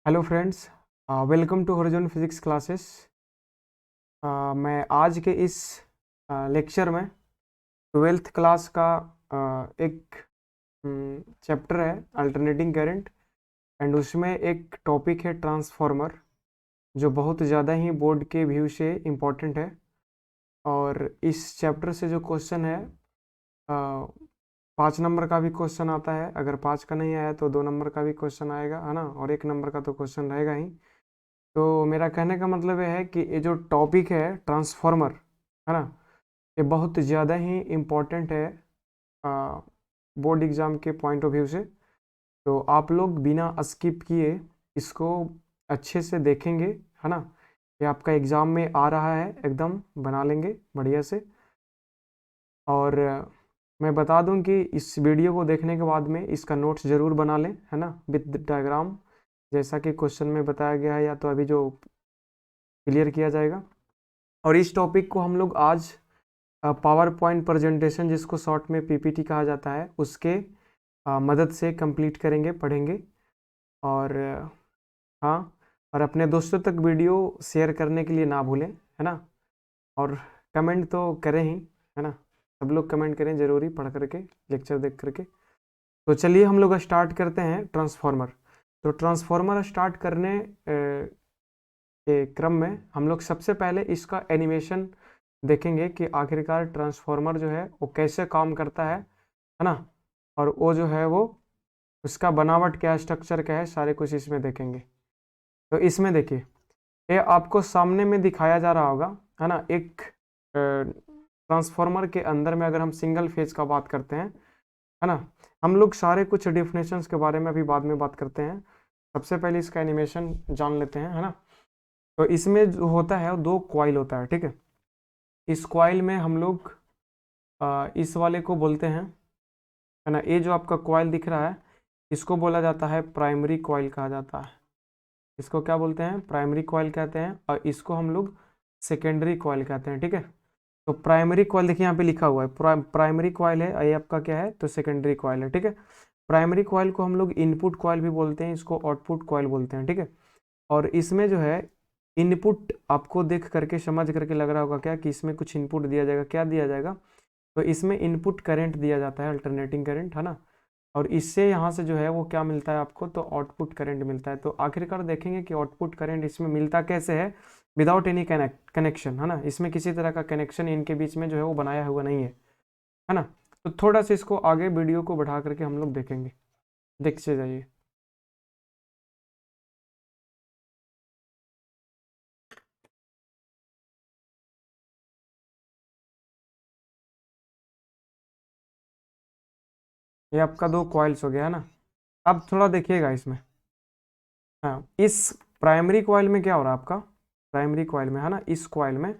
Hello friends, welcome to horizon physics classes. मैं आज के इस लेक्चर में ट्वेल्थ क्लास का एक चैप्टर है अल्टरनेटिंग करंट, एंड उसमें एक टॉपिक है ट्रांसफार्मर, जो बहुत ज़्यादा ही बोर्ड के व्यू से इम्पोर्टेंट है। और इस चैप्टर से जो क्वेश्चन है, 5 नंबर का भी क्वेश्चन आता है। अगर 5 का नहीं आया तो 2 नंबर का भी क्वेश्चन आएगा, है ना, और 1 नंबर का तो क्वेश्चन रहेगा ही। तो मेरा कहने का मतलब ये है कि ये जो टॉपिक है ट्रांसफॉर्मर, है ना, ये बहुत ज़्यादा ही इम्पोर्टेंट है बोर्ड एग्ज़ाम के पॉइंट ऑफ व्यू से। तो आप लोग बिना स्किप किए इसको अच्छे से देखेंगे, है ना। ये आपका एग्ज़ाम में आ रहा है, एकदम बना लेंगे बढ़िया से। और मैं बता दूं कि इस वीडियो को देखने के बाद में इसका नोट्स ज़रूर बना लें, है ना, विद डायग्राम, जैसा कि क्वेश्चन में बताया गया है या तो अभी जो क्लियर किया जाएगा। और इस टॉपिक को हम लोग आज पावर पॉइंट प्रेजेंटेशन, जिसको शॉर्ट में पीपीटी कहा जाता है, उसके मदद से कंप्लीट करेंगे, पढ़ेंगे। और हाँ, और अपने दोस्तों तक वीडियो शेयर करने के लिए ना भूलें, है ना। और कमेंट तो करें ही, है ना, सब लोग कमेंट करें ज़रूरी, पढ़ करके, लेक्चर देख करके। तो चलिए हम लोग स्टार्ट करते हैं ट्रांसफार्मर। तो ट्रांसफार्मर स्टार्ट करने के क्रम में हम लोग सबसे पहले इसका एनिमेशन देखेंगे कि आखिरकार ट्रांसफार्मर जो है वो कैसे काम करता है ना। और वो जो है वो उसका बनावट क्या है, स्ट्रक्चर क्या है, सारे कुछ इसमें देखेंगे। तो इसमें देखिए, ये आपको सामने में दिखाया जा रहा होगा, है ना। एक ट्रांसफार्मर के अंदर में अगर हम सिंगल फेज का बात करते हैं, है ना, हम लोग सारे कुछ डिफिनेशंस के बारे में अभी बाद में बात करते हैं। सबसे पहले इसका एनिमेशन जान लेते हैं, है ना। तो इसमें जो होता है वो 2 कॉइल होता है, ठीक है। इस कॉइल में हम लोग इस वाले को बोलते हैं, है ना, ये जो आपका कॉइल दिख रहा है इसको बोला जाता है प्राइमरी कॉइल कहा जाता है। इसको क्या बोलते हैं? प्राइमरी कॉइल कहते हैं। और इसको हम लोग सेकेंडरी कॉइल कहते हैं, ठीक है। तो प्राइमरी कॉइल देखिए यहाँ पे लिखा हुआ है, प्राइमरी कॉइल है, ये आपका क्या है, तो सेकेंडरी कॉइल है, ठीक है। प्राइमरी कॉइल को हम लोग इनपुट कॉइल भी बोलते हैं, इसको आउटपुट कॉइल बोलते हैं, ठीक है। और इसमें जो है इनपुट आपको देख करके समझ करके लग रहा होगा क्या कि इसमें कुछ इनपुट दिया जाएगा, क्या दिया जाएगा, तो इसमें इनपुट करंट दिया जाता है, अल्टरनेटिंग करंट, है ना। और इससे यहाँ से जो है वो क्या मिलता है आपको, तो आउटपुट करंट मिलता है। तो आखिरकार देखेंगे कि आउटपुट करंट इसमें मिलता कैसे है, विदाउट एनी कनेक्शन, है ना। इसमें किसी तरह का कनेक्शन इनके बीच में जो है वो बनाया हुआ नहीं है ना। तो थोड़ा सा इसको आगे वीडियो को बढ़ा करके हम लोग देखेंगे, देखते जाइए। ये आपका 2 कॉइल्स हो गया, है ना। अब थोड़ा देखिएगा इसमें, हाँ, इस प्राइमरी कॉइल में क्या हो रहा है आपका, प्राइमरी कॉइल में, है ना, इस कॉइल में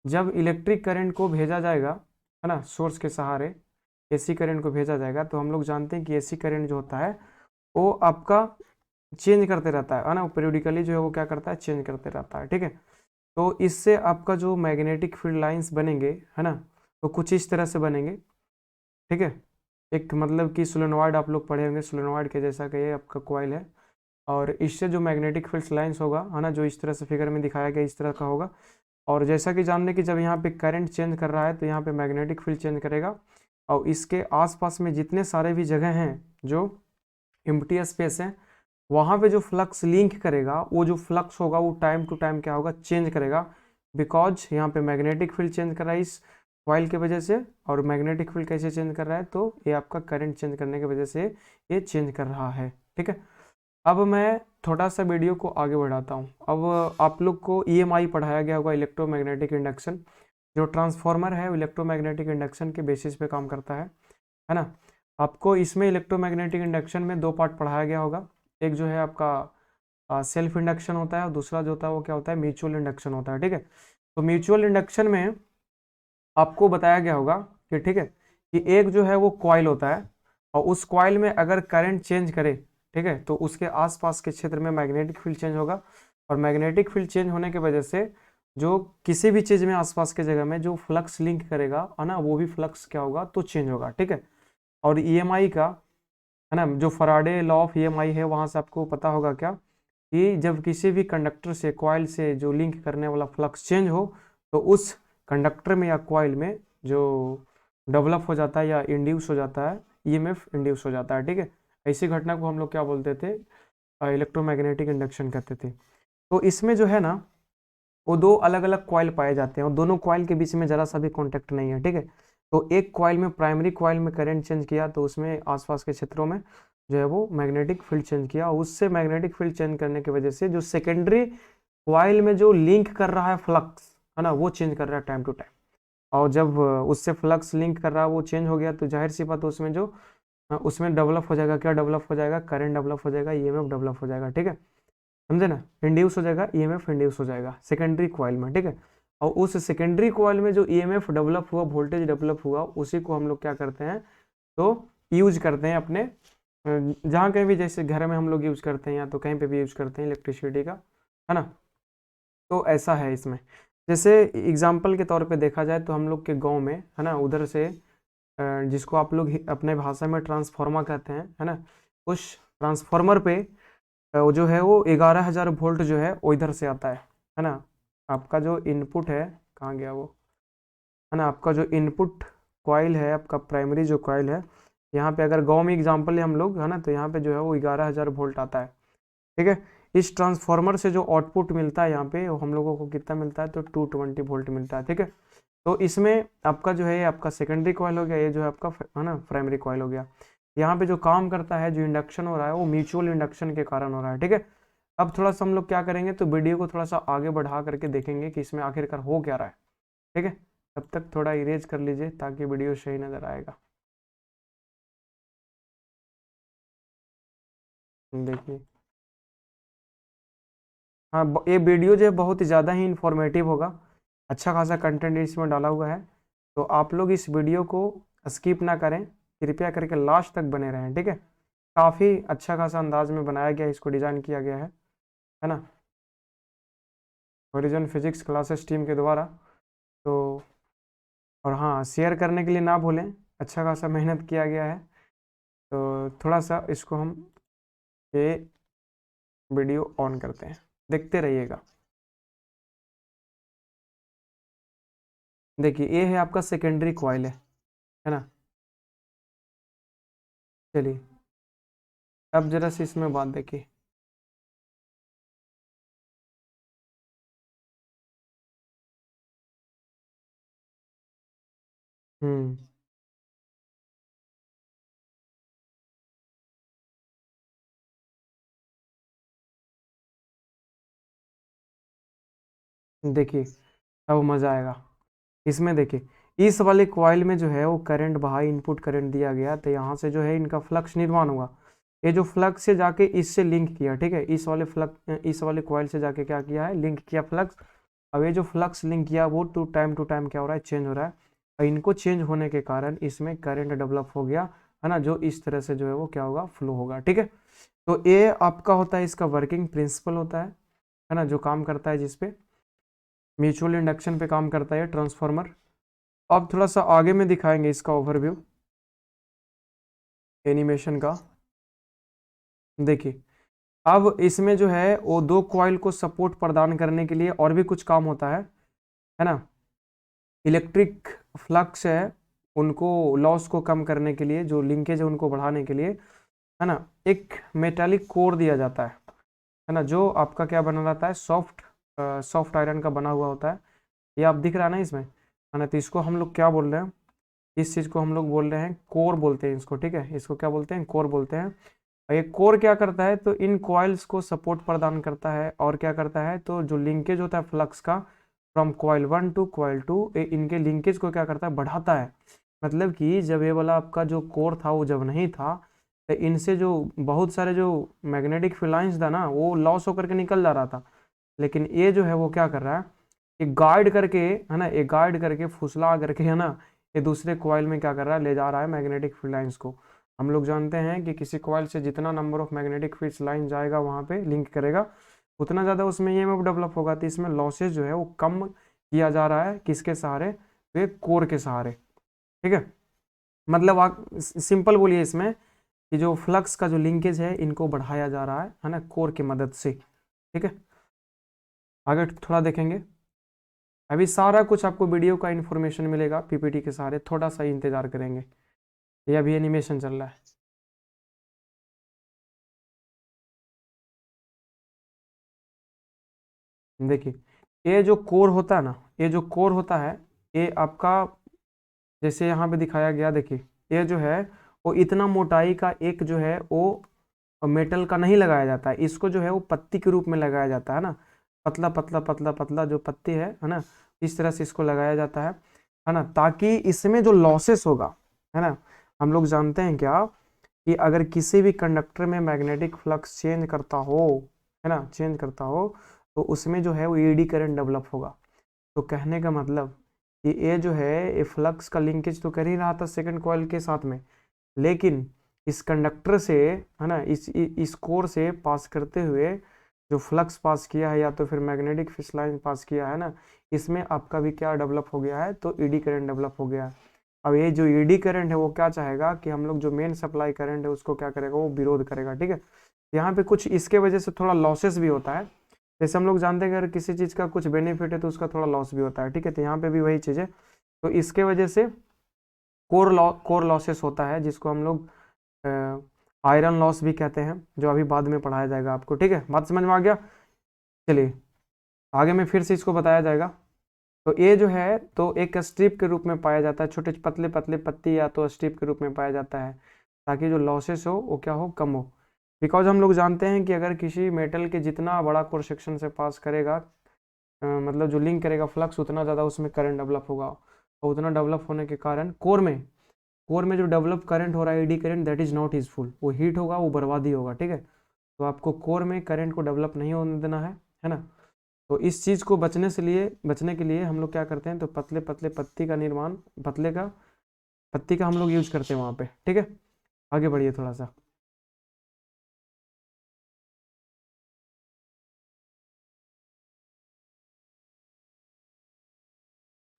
जब इलेक्ट्रिक करंट को भेजा जाएगा, है ना, सोर्स के सहारे एसी करंट को भेजा जाएगा, तो हम लोग जानते हैं कि एसी करंट जो होता है वो आपका चेंज करते रहता है ना, पीरियडिकली जो है वो क्या करता है, चेंज करते रहता है, ठीक है। तो इससे आपका जो मैग्नेटिक फील्ड लाइंस बनेंगे, है ना, तो कुछ इस तरह से बनेंगे, ठीक है। एक मतलब कि सोलेनोइड आप लोग पढ़े होंगे, सोलेनोइड के जैसा कि ये आपका कॉइल है। और इससे जो मैग्नेटिक फील्ड लाइंस होगा, है ना, जो इस तरह से फिगर में दिखाया गया इस तरह का होगा। और जैसा कि जानने कि जब यहाँ पे करंट चेंज कर रहा है तो यहाँ पे मैग्नेटिक फील्ड चेंज करेगा। और इसके आसपास में जितने सारे भी जगह हैं जो एम्प्टी स्पेस है, वहाँ पे जो फ्लक्स लिंक करेगा, वो जो फ्लक्स होगा वो टाइम टू टाइम क्या होगा, चेंज करेगा। बिकॉज यहाँ पे मैग्नेटिक फील्ड चेंज कर रहा है इस कॉइल की वजह से। और मैग्नेटिक फील्ड कैसे चेंज कर रहा है, तो ये आपका करंट चेंज करने की वजह से ये चेंज कर रहा है, ठीक है। अब मैं थोड़ा सा वीडियो को आगे बढ़ाता हूँ। अब आप लोग को ईएमआई पढ़ाया गया होगा, इलेक्ट्रोमैग्नेटिक इंडक्शन। जो ट्रांसफार्मर है इलेक्ट्रोमैग्नेटिक इंडक्शन के बेसिस पे काम करता है ना। आपको इसमें इलेक्ट्रोमैग्नेटिक इंडक्शन में 2 पार्ट पढ़ाया गया होगा। एक जो है आपका सेल्फ इंडक्शन होता है, और दूसरा जो होता है वो क्या होता है, म्यूचुअल इंडक्शन होता है, ठीक है। तो म्यूचुअल इंडक्शन में आपको बताया गया होगा कि, ठीक है, कि एक जो है वो कॉइल होता है, और उस कॉइल में अगर करंट चेंज करे, ठीक है, तो उसके आसपास के क्षेत्र में मैग्नेटिक फील्ड चेंज होगा। और मैग्नेटिक फील्ड चेंज होने की वजह से जो किसी भी चीज में आसपास के जगह में जो फ्लक्स लिंक करेगा, है ना, वो भी फ्लक्स क्या होगा, तो चेंज होगा, ठीक है। और ईएमआई का, है ना, जो फराडे लॉ ऑफ ईएमआई है, वहां से आपको पता होगा क्या कि जब किसी भी कंडक्टर से कॉइल से जो लिंक करने वाला फ्लक्स चेंज हो तो उस कंडक्टर में या कॉइल में जो डेवलप हो जाता है या इंड्यूस हो जाता है, ईएमएफ इंड्यूस हो जाता है, ठीक है। ऐसी घटना को हम लोग क्या बोलते थे, इलेक्ट्रोमैग्नेटिक इंडक्शन कहते थे। तो इसमें जो है ना वो दो अलग अलग कॉइल पाए जाते हैं और दोनों कॉइल के बीच में जरा सा भी कॉन्टेक्ट नहीं है, ठीक है। तो एक कॉइल में, प्राइमरी कॉइल में करंट चेंज किया तो उसमें आसपास के क्षेत्रों में जो है वो मैग्नेटिक फील्ड चेंज किया, उससे मैग्नेटिक फील्ड चेंज करने की वजह से जो सेकेंडरी कॉइल में जो लिंक कर रहा है फ्लक्स, है ना, वो चेंज कर रहा है टाइम टू टाइम। और जब उससे फ्लक्स लिंक कर रहा है वो चेंज हो गया तो जाहिर सी बात है उसमें जो उसमें डेवलप हो जाएगा, क्या डेवलप हो जाएगा, करंट डेवलप हो जाएगा, ईएमएफ डेवलप हो जाएगा, ठीक है, समझे ना। इंड्यूस हो जाएगा, ईएमएफ इंड्यूस हो जाएगा सेकेंडरी कॉइल में, ठीक है। और उस सेकेंडरी कॉइल में जो ईएमएफ डेवलप हुआ, वोल्टेज डेवलप हुआ, उसी को हम लोग क्या करते हैं तो यूज करते हैं अपने जहाँ कहीं भी, जैसे घर में हम लोग यूज करते हैं या तो कहीं पे भी यूज करते हैं इलेक्ट्रिसिटी का, है ना। तो ऐसा है इसमें। जैसे एग्जाम्पल के तौर पे देखा जाए तो हम लोग के गांव में, है ना, उधर से जिसको आप लोग अपने भाषा में ट्रांसफार्मर कहते हैं, है ना, उस ट्रांसफार्मर पे वो जो है वो 11,000 वोल्ट जो है वो इधर से आता है ना। आपका जो इनपुट है, कहाँ गया वो, है ना, आपका जो इनपुट कॉइल है, आपका प्राइमरी जो कॉइल है, यहाँ पे अगर गांव में एग्जांपल है हम लोग, है ना, तो यहाँ पे जो है वो 11,000 वोल्ट आता है, ठीक है। इस ट्रांसफार्मर से जो आउटपुट मिलता है यहाँ पे वो हम लोगों को कितना मिलता है तो 220 वोल्ट मिलता है, ठीक है। तो इसमें आपका जो है ये आपका सेकेंडरी कॉइल हो गया, ये जो है आपका है ना प्राइमरी कॉइल हो गया। यहाँ पे जो काम करता है, जो इंडक्शन हो रहा है वो म्यूचुअल इंडक्शन के कारण हो रहा है, ठीक है। अब थोड़ा सा हम लोग क्या करेंगे तो वीडियो को थोड़ा सा आगे बढ़ा करके देखेंगे कि इसमें आखिरकार हो क्या रहा है, ठीक है। तब तक थोड़ा इरेज कर लीजिए ताकि वीडियो सही नजर आएगा। देखिए, हाँ, ये वीडियो जो है बहुत ही ज़्यादा ही इंफॉर्मेटिव होगा, अच्छा खासा कंटेंट इसमें डाला हुआ है। तो आप लोग इस वीडियो को स्किप ना करें, कृपया करके लास्ट तक बने रहें, ठीक है। काफ़ी अच्छा खासा अंदाज में बनाया गया है, इसको डिज़ाइन किया गया है ना, हॉरिजॉन फिजिक्स क्लासेस टीम के द्वारा। तो और हाँ, शेयर करने के लिए ना भूलें, अच्छा खासा मेहनत किया गया है। तो थोड़ा सा इसको हम ये वीडियो ऑन करते हैं, देखते रहिएगा। देखिए ये है आपका सेकेंडरी कॉइल है ना। चलिए अब जरा सी इसमें बात देखिए। हम्म, देखिए अब मज़ा आएगा इसमें। देखिए इस वाले कॉइल में जो है वो करंट बहा, इनपुट करंट दिया गया, तो यहाँ से जो है इनका फ्लक्स निर्माण हुआ। ये जो फ्लक्स से जाके इससे लिंक किया, ठीक है, इस वाले फ्लक्स, इस वाले कॉइल से जाके क्या किया है, लिंक किया फ्लक्स। अब ये जो फ्लक्स लिंक किया वो टू टाइम क्या हो रहा है, चेंज हो रहा है। और इनको चेंज होने के कारण इसमें करंट डेवलप हो गया, है ना, जो इस तरह से जो है वो क्या होगा, फ्लो होगा, ठीक है। तो ये आपका होता है, इसका वर्किंग प्रिंसिपल होता है ना, जो काम करता है जिसपे म्यूचुअल इंडक्शन पे काम करता है ट्रांसफार्मर। अब थोड़ा सा आगे में दिखाएंगे इसका ओवरव्यू एनिमेशन का। देखिए अब इसमें जो है वो दो कॉइल को सपोर्ट प्रदान करने के लिए और भी कुछ काम होता है ना। इलेक्ट्रिक फ्लक्स है, उनको लॉस को कम करने के लिए, जो लिंकेज है उनको बढ़ाने के लिए, है ना, एक मेटालिक कोर दिया जाता है ना, जो आपका क्या बना रहता है, सॉफ्ट आयरन का बना हुआ होता है। ये आप दिख रहा है ना इसमें, है ना। तो इसको हम लोग क्या बोल रहे हैं, इस चीज़ को हम लोग बोल रहे हैं कोर बोलते हैं इसको, ठीक है। इसको क्या बोलते हैं, कोर बोलते हैं। और ये कोर क्या करता है तो इन कॉइल्स को सपोर्ट प्रदान करता है, और क्या करता है तो जो लिंकेज होता है फ्लक्स का फ्रॉम कॉइल 1 टू कॉइल 2, इनके लिंकेज को क्या करता है, बढ़ाता है। मतलब कि जब ये वाला आपका जो कोर था वो जब नहीं था तो इनसे जो बहुत सारे जो मैग्नेटिक फिलाइंस था ना वो लॉस होकर के निकल जा रहा था। लेकिन ये जो है वो क्या कर रहा है, ये गाइड करके, है ना, ये गाइड करके फुसला करके, है ना, ये दूसरे कॉइल में क्या कर रहा है, ले जा रहा है मैग्नेटिक फील्ड लाइंस को। हम लोग जानते हैं कि किसी कॉइल से जितना number of magnetic field line जाएगा वहाँ पे लिंक करेगा, उतना ज़्यादा उसमें ईएमएफ डेवलप होगा। तो इसमें लॉसेज जो है वो कम किया जा रहा है, किसके सहारे, तो ये कोर के सहारे, ठीक है। मतलब आप सिंपल बोलिए इसमें कि जो फ्लक्स का जो लिंकेज है इनको बढ़ाया जा रहा है ना, कोर की मदद से। ठीक है, आगे थोड़ा देखेंगे। अभी सारा कुछ आपको वीडियो का इन्फॉर्मेशन मिलेगा पीपीटी के सारे, थोड़ा सा इंतजार करेंगे, ये अभी एनिमेशन चल रहा है। देखिए, ये जो कोर होता है ना, ये जो कोर होता है, ये आपका जैसे यहाँ पे दिखाया गया, देखिए ये जो है वो इतना मोटाई का एक जो है वो मेटल का नहीं लगाया जाता है, इसको जो है वो पत्ती के रूप में लगाया जाता है ना, पतला पतला पतला पतला जो पत्ती है ना, इस तरह से इसको लगाया जाता है ना, ताकि इसमें जो लॉसेस होगा, है ना, हम लोग जानते हैं क्या कि अगर किसी भी कंडक्टर में मैग्नेटिक फ्लक्स चेंज करता हो, है ना, चेंज करता हो, तो उसमें जो है वो एडी करंट डेवलप होगा। तो कहने का मतलब कि ये जो है ये फ्लक्स का लिंकेज तो कर ही रहा था सेकंड कॉइल के साथ में, लेकिन इस कंडक्टर से, है ना, इस कोर से पास करते हुए जो फ्लक्स पास किया है या तो फिर मैग्नेटिक फिश लाइन पास किया है ना, इसमें आपका भी क्या डेवलप हो गया है, तो ईडी करंट डेवलप हो गया है। अब ये जो ईडी करंट है वो क्या चाहेगा कि हम लोग जो मेन सप्लाई करंट है उसको क्या करेगा, वो विरोध करेगा। ठीक है, यहाँ पे कुछ इसके वजह से थोड़ा लॉसेस भी होता है, जैसे हम लोग जानते हैं अगर किसी चीज़ का कुछ बेनिफिट है तो उसका थोड़ा लॉस भी होता है। ठीक है, तो यहाँ पे भी वही चीज़ है, तो इसके वजह से कोर लॉसेस होता है, जिसको हम लोग आयरन लॉस भी कहते हैं, जो अभी बाद में पढ़ाया जाएगा आपको। ठीक है, बात समझ में आ गया। चलिए आगे में फिर से इसको बताया जाएगा। तो ये जो है तो एक स्ट्रिप के रूप में पाया जाता है, छोटे पतले पतले पत्ती या तो स्ट्रिप के रूप में पाया जाता है, ताकि जो लॉसेस हो वो क्या हो, कम हो। बिकॉज हम लोग जानते हैं कि अगर किसी मेटल के जितना बड़ा कोर सेक्शन से पास करेगा, मतलब जो लिंक करेगा फ्लक्स, उतना ज़्यादा उसमें करंट डेवलप होगा, और उतना डेवलप होने के कारण कोर में जो डेवलप करंट हो रहा है eddy current, that is not useful, वो हीट होगा, वो बर्बादी होगा। ठीक है, तो आपको कोर में करंट को डेवलप नहीं होने देना है ना। तो इस चीज़ को बचने के लिए हम लोग क्या करते हैं, तो पतले पतले पत्ती का निर्माण, पत्ती का हम लोग यूज करते हैं वहाँ पे। ठीक है, आगे बढ़िए थोड़ा सा।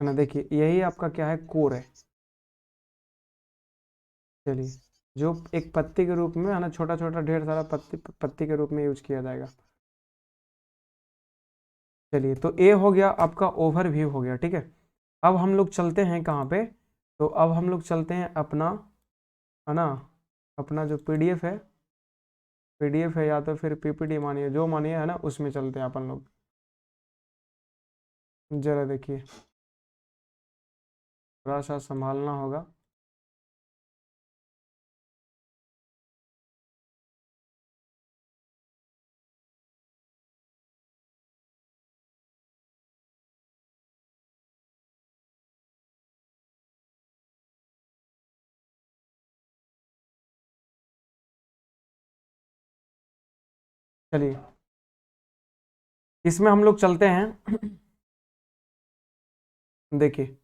है ना, देखिए यही आपका क्या है, कोर है। चलिए, जो एक पत्ती के रूप में, है ना, छोटा छोटा ढेर सारा पत्ती पत्ती के रूप में यूज किया जाएगा। चलिए, तो ये हो गया आपका ओवरव्यू हो गया। ठीक है, अब हम लोग चलते हैं कहाँ पे, तो अब हम लोग चलते हैं अपना, है ना, अपना जो पीडीएफ है या तो फिर पीपीटी मानिए, जो मानिए, है ना, उसमें चलते हैं अपन लोग। जरा देखिए, थोड़ा सा संभालना होगा। चलिए, इसमें हम लोग चलते हैं। देखिए,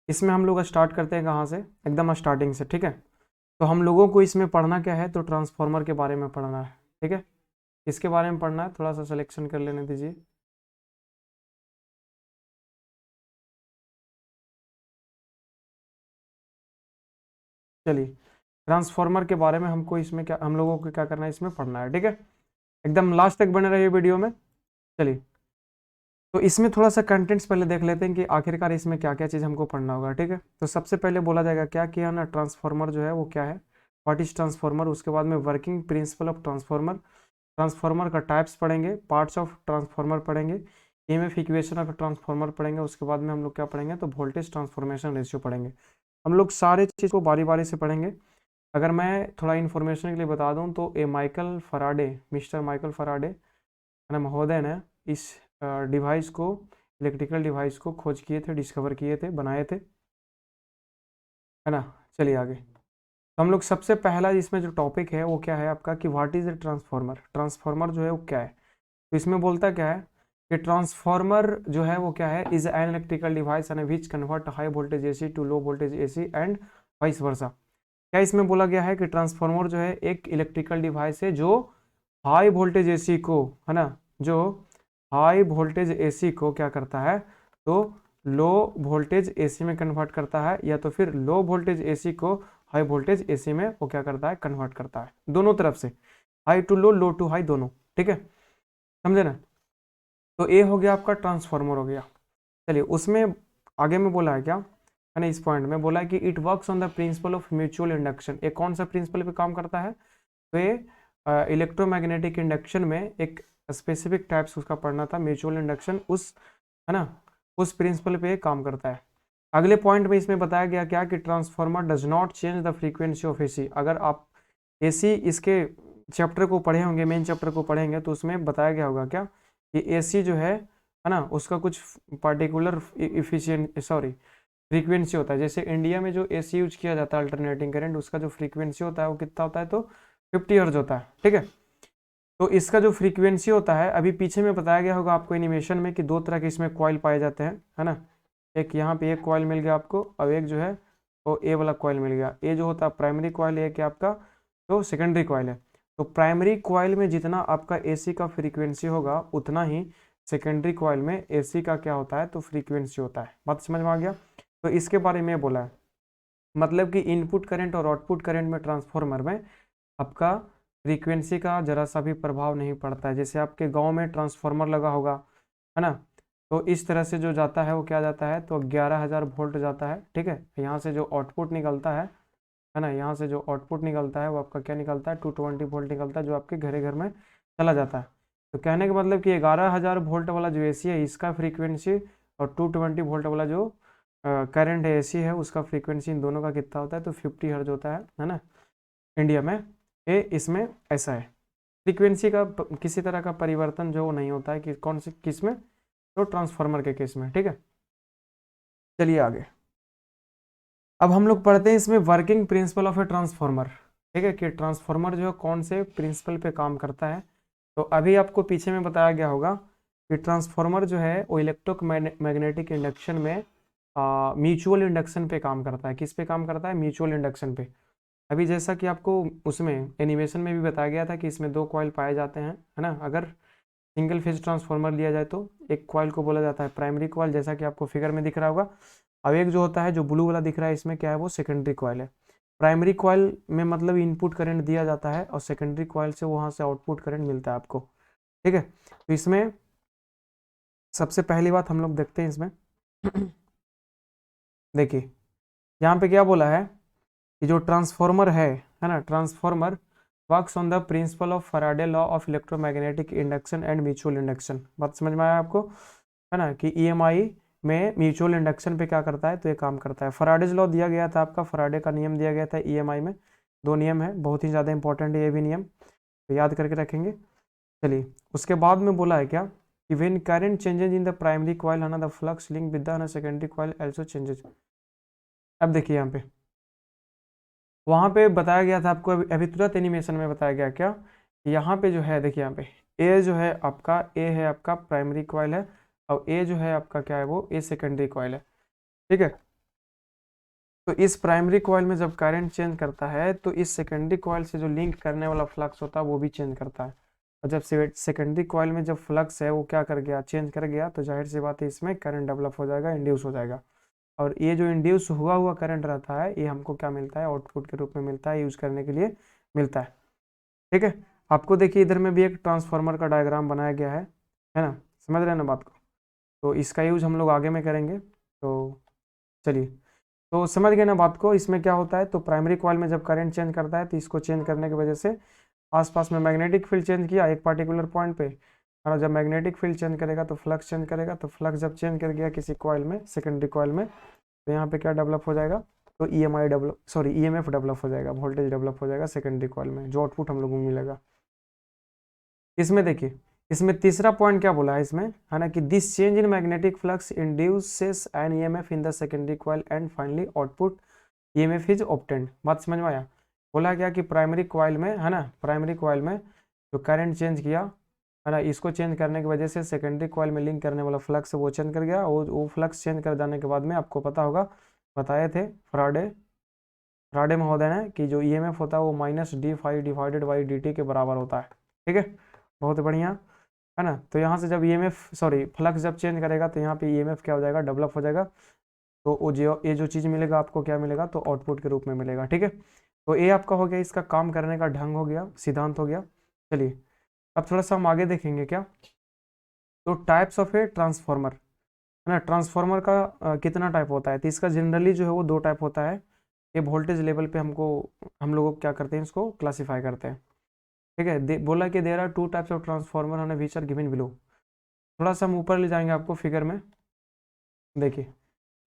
इसमें हम लोग स्टार्ट करते हैं कहाँ से, एकदम स्टार्टिंग से। ठीक है, तो हम लोगों को इसमें पढ़ना क्या है, तो ट्रांसफार्मर के बारे में पढ़ना है। ठीक है, इसके बारे में पढ़ना है, थोड़ा सा सिलेक्शन कर लेने दीजिए। चलिए, ट्रांसफार्मर के बारे में हमको इसमें क्या, हम लोगों को क्या करना है, इसमें पढ़ना है। ठीक है, एकदम लास्ट तक बने रहिए वीडियो में। चलिए, तो इसमें थोड़ा सा कंटेंट्स पहले देख लेते हैं कि आखिरकार इसमें क्या क्या चीज़ हमको पढ़ना होगा। ठीक है, तो सबसे पहले बोला जाएगा क्या किया ना, ट्रांसफार्मर जो है वो क्या है, व्हाट इज ट्रांसफार्मर। उसके बाद में working principle of transformer, transformer का टाइप्स पढ़ेंगे, पार्ट्स ऑफ ट्रांसफार्मर पढ़ेंगे, ईएमएफ इक्वेशन ऑफ ट्रांसफार्मर पढ़ेंगे। उसके बाद में हम लोग क्या पढ़ेंगे, तो वोल्टेज ट्रांसफॉर्मेशन रेशियो पढ़ेंगे। हम लोग सारे चीज़ को बारी बारी से पढ़ेंगे। अगर मैं थोड़ा इन्फॉर्मेशन के लिए बता दूं तो ए Michael Faraday, mister Michael Faraday, है ना, महोदय ने इस डिवाइस को, इलेक्ट्रिकल डिवाइस को खोज किए थे, डिस्कवर किए थे, बनाए थे, है ना। चलिए आगे, तो हम लोग सबसे पहला इसमें जो टॉपिक है वो क्या है आपका, कि what is a transformer. Transformer जो है वो क्या है, तो इसमें बोलता क्या है कि ट्रांसफार्मर जो है वो क्या है, is an electrical device and which convert high voltage AC to low voltage AC and vice versa. क्या इसमें बोला गया है कि ट्रांसफार्मर जो है एक इलेक्ट्रिकल डिवाइस है जो हाई वोल्टेज एसी को, है ना, जो हाई वोल्टेज एसी को क्या करता है, तो लो वोल्टेज एसी में कन्वर्ट करता है, या तो फिर लो वोल्टेज एसी को हाई वोल्टेज एसी में वो क्या करता है, कन्वर्ट करता है, दोनों तरफ से। High to low, low to high दोनों, ठीक है, समझे ना। तो ए हो गया आपका ट्रांसफार्मर हो गया। चलिए उसमें आगे में बोला है क्या, है ना, इस पॉइंट में बोला है कि it works on the principle of mutual induction. ये कौन सा प्रिंसिपल पे काम करता है, तो ये इलेक्ट्रोमैग्नेटिक इंडक्शन में एक स्पेसिफिक टाइप्स उसका पढ़ना था, म्यूचुअल इंडक्शन, उस, है ना, उस प्रिंसिपल पे काम करता है। अगले पॉइंट में इसमें बताया गया क्या कि transformer does not change the frequency of AC. अगर आप एसी इसके चैप्टर को पढ़े होंगे, मेन चैप्टर को पढ़ेंगे, तो उसमें बताया गया होगा क्या कि एसी जो है ना, उसका कुछ पार्टिकुलर इफिशियंट सॉरी फ्रीक्वेंसी होता है। जैसे इंडिया में जो एसी यूज किया जाता है अल्टरनेटिंग करंट, उसका जो फ्रीक्वेंसी होता है वो कितना होता है, तो 50 हर्ट्ज होता है, ठीक है। तो इसका जो फ्रीक्वेंसी होता है, अभी पीछे में बताया गया होगा आपको एनिमेशन में कि दो तरह के इसमें कॉइल पाए जाते हैं, है ना। एक यहाँ पे एक कॉइल मिल गया आपको, और एक जो है वो ए वाला कॉइल मिल गया। ए जो होता है प्राइमरी कॉइल, है कि आपका जो सेकेंडरी कॉइल है। तो प्राइमरी कॉइल में जितना आपका एसी का फ्रीक्वेंसी होगा, उतना ही सेकेंडरी कॉइल में एसी का क्या होता है, तो फ्रीक्वेंसी होता है। बात समझ में आ गया। तो इसके बारे में बोला है, मतलब कि इनपुट करंट और आउटपुट करंट में ट्रांसफॉर्मर में आपका फ्रीक्वेंसी का जरा सा भी प्रभाव नहीं पड़ता है। जैसे आपके गांव में ट्रांसफॉर्मर लगा होगा, है ना, तो इस तरह से जो जाता है वो क्या जाता है, तो 11,000 वोल्ट जाता है, ठीक है। यहाँ से जो आउटपुट निकलता है ना, यहाँ से जो आउटपुट निकलता है वो आपका क्या निकलता है, 220 वोल्ट निकलता है, जो आपके घरे घर में चला जाता है। तो कहने का मतलब कि 11,000 वोल्ट वाला जो एसी है, इसका फ्रीक्वेंसी, और 220 वोल्ट वाला जो करंट एसी है, उसका फ्रीक्वेंसी, इन दोनों का कितना होता है, तो 50 हर्ट्ज होता है ना, इंडिया में। ये इसमें ऐसा है, फ्रीक्वेंसी का किसी तरह का परिवर्तन जो नहीं होता है कि कौन से किस में, तो ट्रांसफार्मर के केस में, ठीक है। चलिए आगे, अब हम लोग पढ़ते हैं इसमें working principle of a transformer, ठीक है, कि ट्रांसफार्मर जो है कौन से प्रिंसिपल पे काम करता है। तो अभी आपको पीछे में बताया गया होगा कि ट्रांसफार्मर जो है वो इलेक्ट्रोमैग्नेटिक इंडक्शन में म्यूचुअल इंडक्शन पे काम करता है। किस पे काम करता है, म्यूचुअल इंडक्शन पे। अभी जैसा कि आपको उसमें एनिमेशन में भी बताया गया था कि इसमें दो कॉइल पाए जाते हैं, है ना। अगर सिंगल फेज ट्रांसफार्मर लिया जाए तो एक कॉइल को बोला जाता है प्राइमरी कॉइल, जैसा कि आपको फिगर में दिख रहा होगा। अब एक जो होता है, जो ब्लू वाला दिख रहा है, इसमें क्या है, वो सेकेंडरी कॉइल है। प्राइमरी कॉइल में मतलब इनपुट करंट दिया जाता है, और सेकेंडरी कॉइल से वहाँ से आउटपुट करंट मिलता है आपको, ठीक है। तो इसमें सबसे पहली बात हम लोग देखते हैं इसमें देखिए यहाँ पे क्या बोला है कि जो ट्रांसफार्मर है ना, transformer works on the principle of Faraday law of electromagnetic induction and mutual induction. बात समझ में आया आपको, है ना, कि ईएमआई में म्यूचुअल इंडक्शन पे क्या करता है, तो ये काम करता है। फैराडेज लॉ दिया गया था आपका, फैराडे का नियम दिया गया था ईएमआई में। दो नियम है, बहुत ही ज़्यादा इंपॉर्टेंट है ये भी नियम, तो याद करके रखेंगे। चलिए उसके बाद में बोला है क्या कि when current changes in the primary coil, है ना, the flux link with the secondary coil also changes. अब देखिए यहाँ पे, वहां पे बताया गया था आपको, अभी तुरंत एनिमेशन में बताया गया क्या, यहाँ पे जो है देखिए, यहाँ पे ए जो है आपका, ए है आपका प्राइमरी कॉइल है, और ए जो है आपका क्या है, वो ए सेकेंडरी कॉइल है, ठीक है। तो इस प्राइमरी कॉइल में जब करंट चेंज करता है, तो इस सेकेंडरी कॉइल से जो लिंक करने वाला फ्लक्स होता है वो भी चेंज करता है। और जब सेकेंडरी कॉइल में जब फ्लक्स है वो क्या कर गया, चेंज कर गया, तो जाहिर सी बात है इसमें करंट डेवलप हो जाएगा, इंड्यूस हो जाएगा। और ये जो इंड्यूस हुआ हुआ करंट रहता है, ये हमको क्या मिलता है, आउटपुट के रूप में मिलता है, यूज करने के लिए मिलता है, ठीक है। आपको देखिए इधर में भी एक ट्रांसफार्मर का डायग्राम बनाया गया है ना, समझ रहे हैं ना बात को। तो इसका यूज हम लोग आगे में करेंगे। तो चलिए, तो समझ गए ना बात को। इसमें क्या होता है, तो प्राइमरी कॉइल में जब करंट चेंज करता है, तो इसको चेंज करने की वजह से आसपास में मैग्नेटिक फील्ड चेंज किया एक पार्टिकुलर पॉइंट पे, और जब मैग्नेटिक फील्ड चेंज करेगा तो फ्लक्स चेंज करेगा। तो फ्लक्स जब चेंज कर गया किसी कॉइल में, सेकेंडरी कॉइल में, तो यहाँ पे क्या डेवलप हो जाएगा, तो EMI develop sorry EMF develop हो जाएगा, वोल्टेज डेवलप हो जाएगा सेकेंडरी कॉइल में, जो आउटपुट हम लोगों को मिलेगा। इसमें देखिए, इसमें तीसरा पॉइंट क्या बोला है इसमें, है ना, कि this change in magnetic flux induces an EMF in the secondary coil and finally output EMF is obtained. बात समझ में आया। बोला क्या कि प्राइमरी कॉइल में, है ना, प्राइमरी कॉइल में जो करंट चेंज किया, है ना, इसको चेंज करने की वजह से सेकेंडरी कॉइल में लिंक करने वाला फ्लक्स वो चेंज कर गया। वो फ्लक्स चेंज कर जाने के बाद में आपको पता होगा, बताए थे फराडे फराडे महोदय ने, कि जो ईएमएफ होता है वो minus D phi divided by D T के बराबर होता है, ठीक है। बहुत बढ़िया, है ना। तो यहाँ से जब ईएमएफ सॉरी फ्लक्स जब चेंज करेगा, तो यहाँ पे ईएमएफ क्या हो जाएगा, डेवलप हो जाएगा। तो वो जो ये जो चीज़ मिलेगा आपको, क्या मिलेगा, तो आउटपुट के रूप में मिलेगा, ठीक है। तो ये आपका हो गया, इसका काम करने का ढंग हो गया, सिद्धांत हो गया। चलिए अब थोड़ा सा हम आगे देखेंगे क्या। तो टाइप्स ऑफ ए ट्रांसफॉर्मर है ना, ट्रांसफॉर्मर का कितना टाइप होता है, तो इसका जनरली जो है वो दो टाइप होता है। ये वोल्टेज लेवल पे हम लोग क्या करते हैं, इसको क्लासिफाई करते हैं। ठीक है, बोला कि there are two types of transformer and which are given below. थोड़ा सा हम ऊपर ले जाएंगे आपको फिगर में। देखिए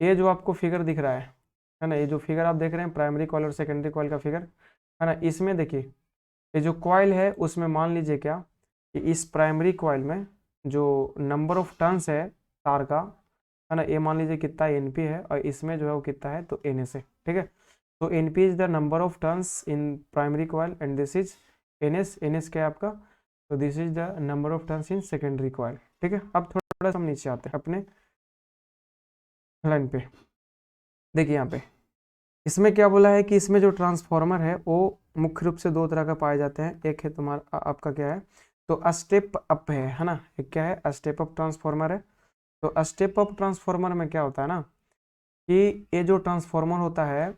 ये जो आपको फिगर दिख रहा है ना, ये जो फिगर आप देख रहे हैं प्राइमरी कॉइल और सेकेंडरी कॉइल का फिगर है ना, इसमें देखिए ये जो कॉइल है उसमें मान लीजिए क्या कि इस प्राइमरी कॉइल में जो नंबर ऑफ टर्न्स है तार का है ना, ये मान लीजिए कितना एन पी है, और इसमें जो है वो कितना है तो एन एस है। ठीक है, तो N P is the number of turns in primary coil and this is N S क्या है आपका, तो this is the number of turns in secondary coil. ठीक है, अब थोड़ा सा हम नीचे आते हैं अपने लाइन पे। देखिए यहाँ पे इसमें क्या बोला है कि इसमें जो ट्रांसफॉर्मर है वो मुख्य रूप से दो तरह का पाए जाते हैं। एक है तुम्हारा आपका क्या है, तो स्टेप अप है ना, एक क्या है स्टेप अप ट्रांसफॉर्मर है। तो स्टेप अप ट्रांसफॉर्मर में क्या होता है ना कि ये जो ट्रांसफॉर्मर होता है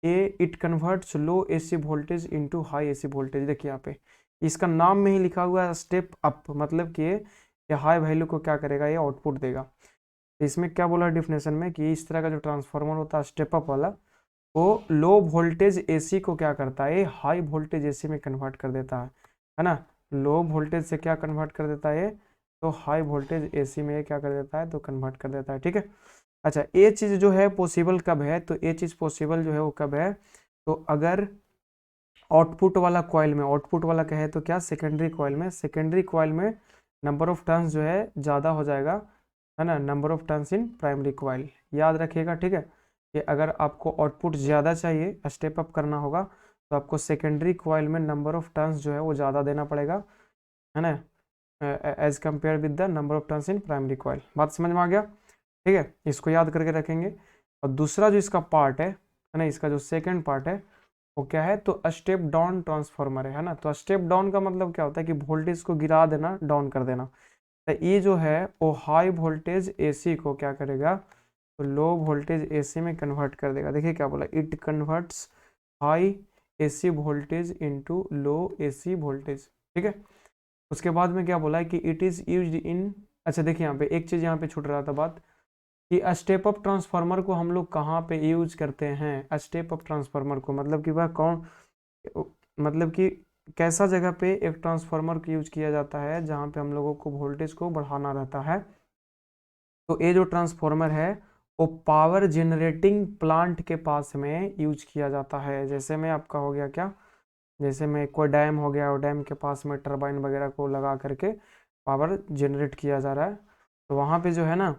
ये it converts low AC voltage into high AC voltage. देखिए यहाँ पे इसका नाम में ही लिखा हुआ है स्टेप अप, मतलब कि ये हाई वैल्यू को क्या करेगा, ये आउटपुट देगा। तो इसमें क्या बोला डेफिनेशन में कि इस तरह का जो ट्रांसफॉर्मर होता है स्टेप अप वाला, वो लो वोल्टेज एसी को क्या करता है, हाई वोल्टेज एसी में कन्वर्ट कर देता है ना। लो वोल्टेज से क्या कन्वर्ट कर देता है, तो हाई वोल्टेज एसी में क्या कर देता है, तो कन्वर्ट कर देता है। ठीक है, अच्छा ये चीज़ जो है पॉसिबल कब है, तो ये चीज़ पॉसिबल जो है वो कब है, तो अगर आउटपुट वाला कॉइल में, आउटपुट वाला क्या है तो क्या सेकेंडरी कॉइल में, सेकेंडरी कॉइल में नंबर ऑफ टर्न्स जो है ज़्यादा हो जाएगा है ना, number of turns in primary coil. याद रखिएगा ठीक है, कि अगर आपको आउटपुट ज़्यादा चाहिए, स्टेप अप करना होगा, तो आपको सेकेंडरी कॉइल में नंबर ऑफ टर्न्स जो है वो ज़्यादा देना पड़ेगा है ना, as compare with the number of turns in primary coil. बात समझ में आ गया। ठीक है, इसको याद करके रखेंगे। और दूसरा जो इसका पार्ट है ना, इसका जो सेकेंड पार्ट है वो क्या है, तो स्टेप डाउन ट्रांसफॉर्मर है ना। तो स्टेप डाउन का मतलब क्या होता है कि वोल्टेज को गिरा देना, डाउन कर देना। तो ये जो है वो हाई वोल्टेज एसी को क्या करेगा, तो लो वोल्टेज एसी में कन्वर्ट कर देगा। देखिए क्या बोला, it converts high AC voltage into low AC voltage. ठीक है, उसके बाद में क्या बोला है कि इट इज यूज्ड इन, अच्छा देखिए यहाँ पे एक चीज यहाँ पे छूट रहा था बात, कि स्टेप अप ट्रांसफार्मर को हम लोग कहाँ पे यूज करते हैं, स्टेप अप ट्रांसफार्मर को मतलब कि वह कौन, मतलब कि कैसा जगह पे एक ट्रांसफार्मर को यूज किया जाता है जहाँ पे हम लोगों को वोल्टेज को बढ़ाना रहता है। तो ये जो ट्रांसफार्मर है वो पावर जनरेटिंग प्लांट के पास में यूज किया जाता है। जैसे में आपका हो गया क्या, जैसे में कोई डैम हो गया और डैम के पास में टरबाइन वगैरह को लगा करके पावर जनरेट किया जा रहा है, तो वहाँ पे जो है ना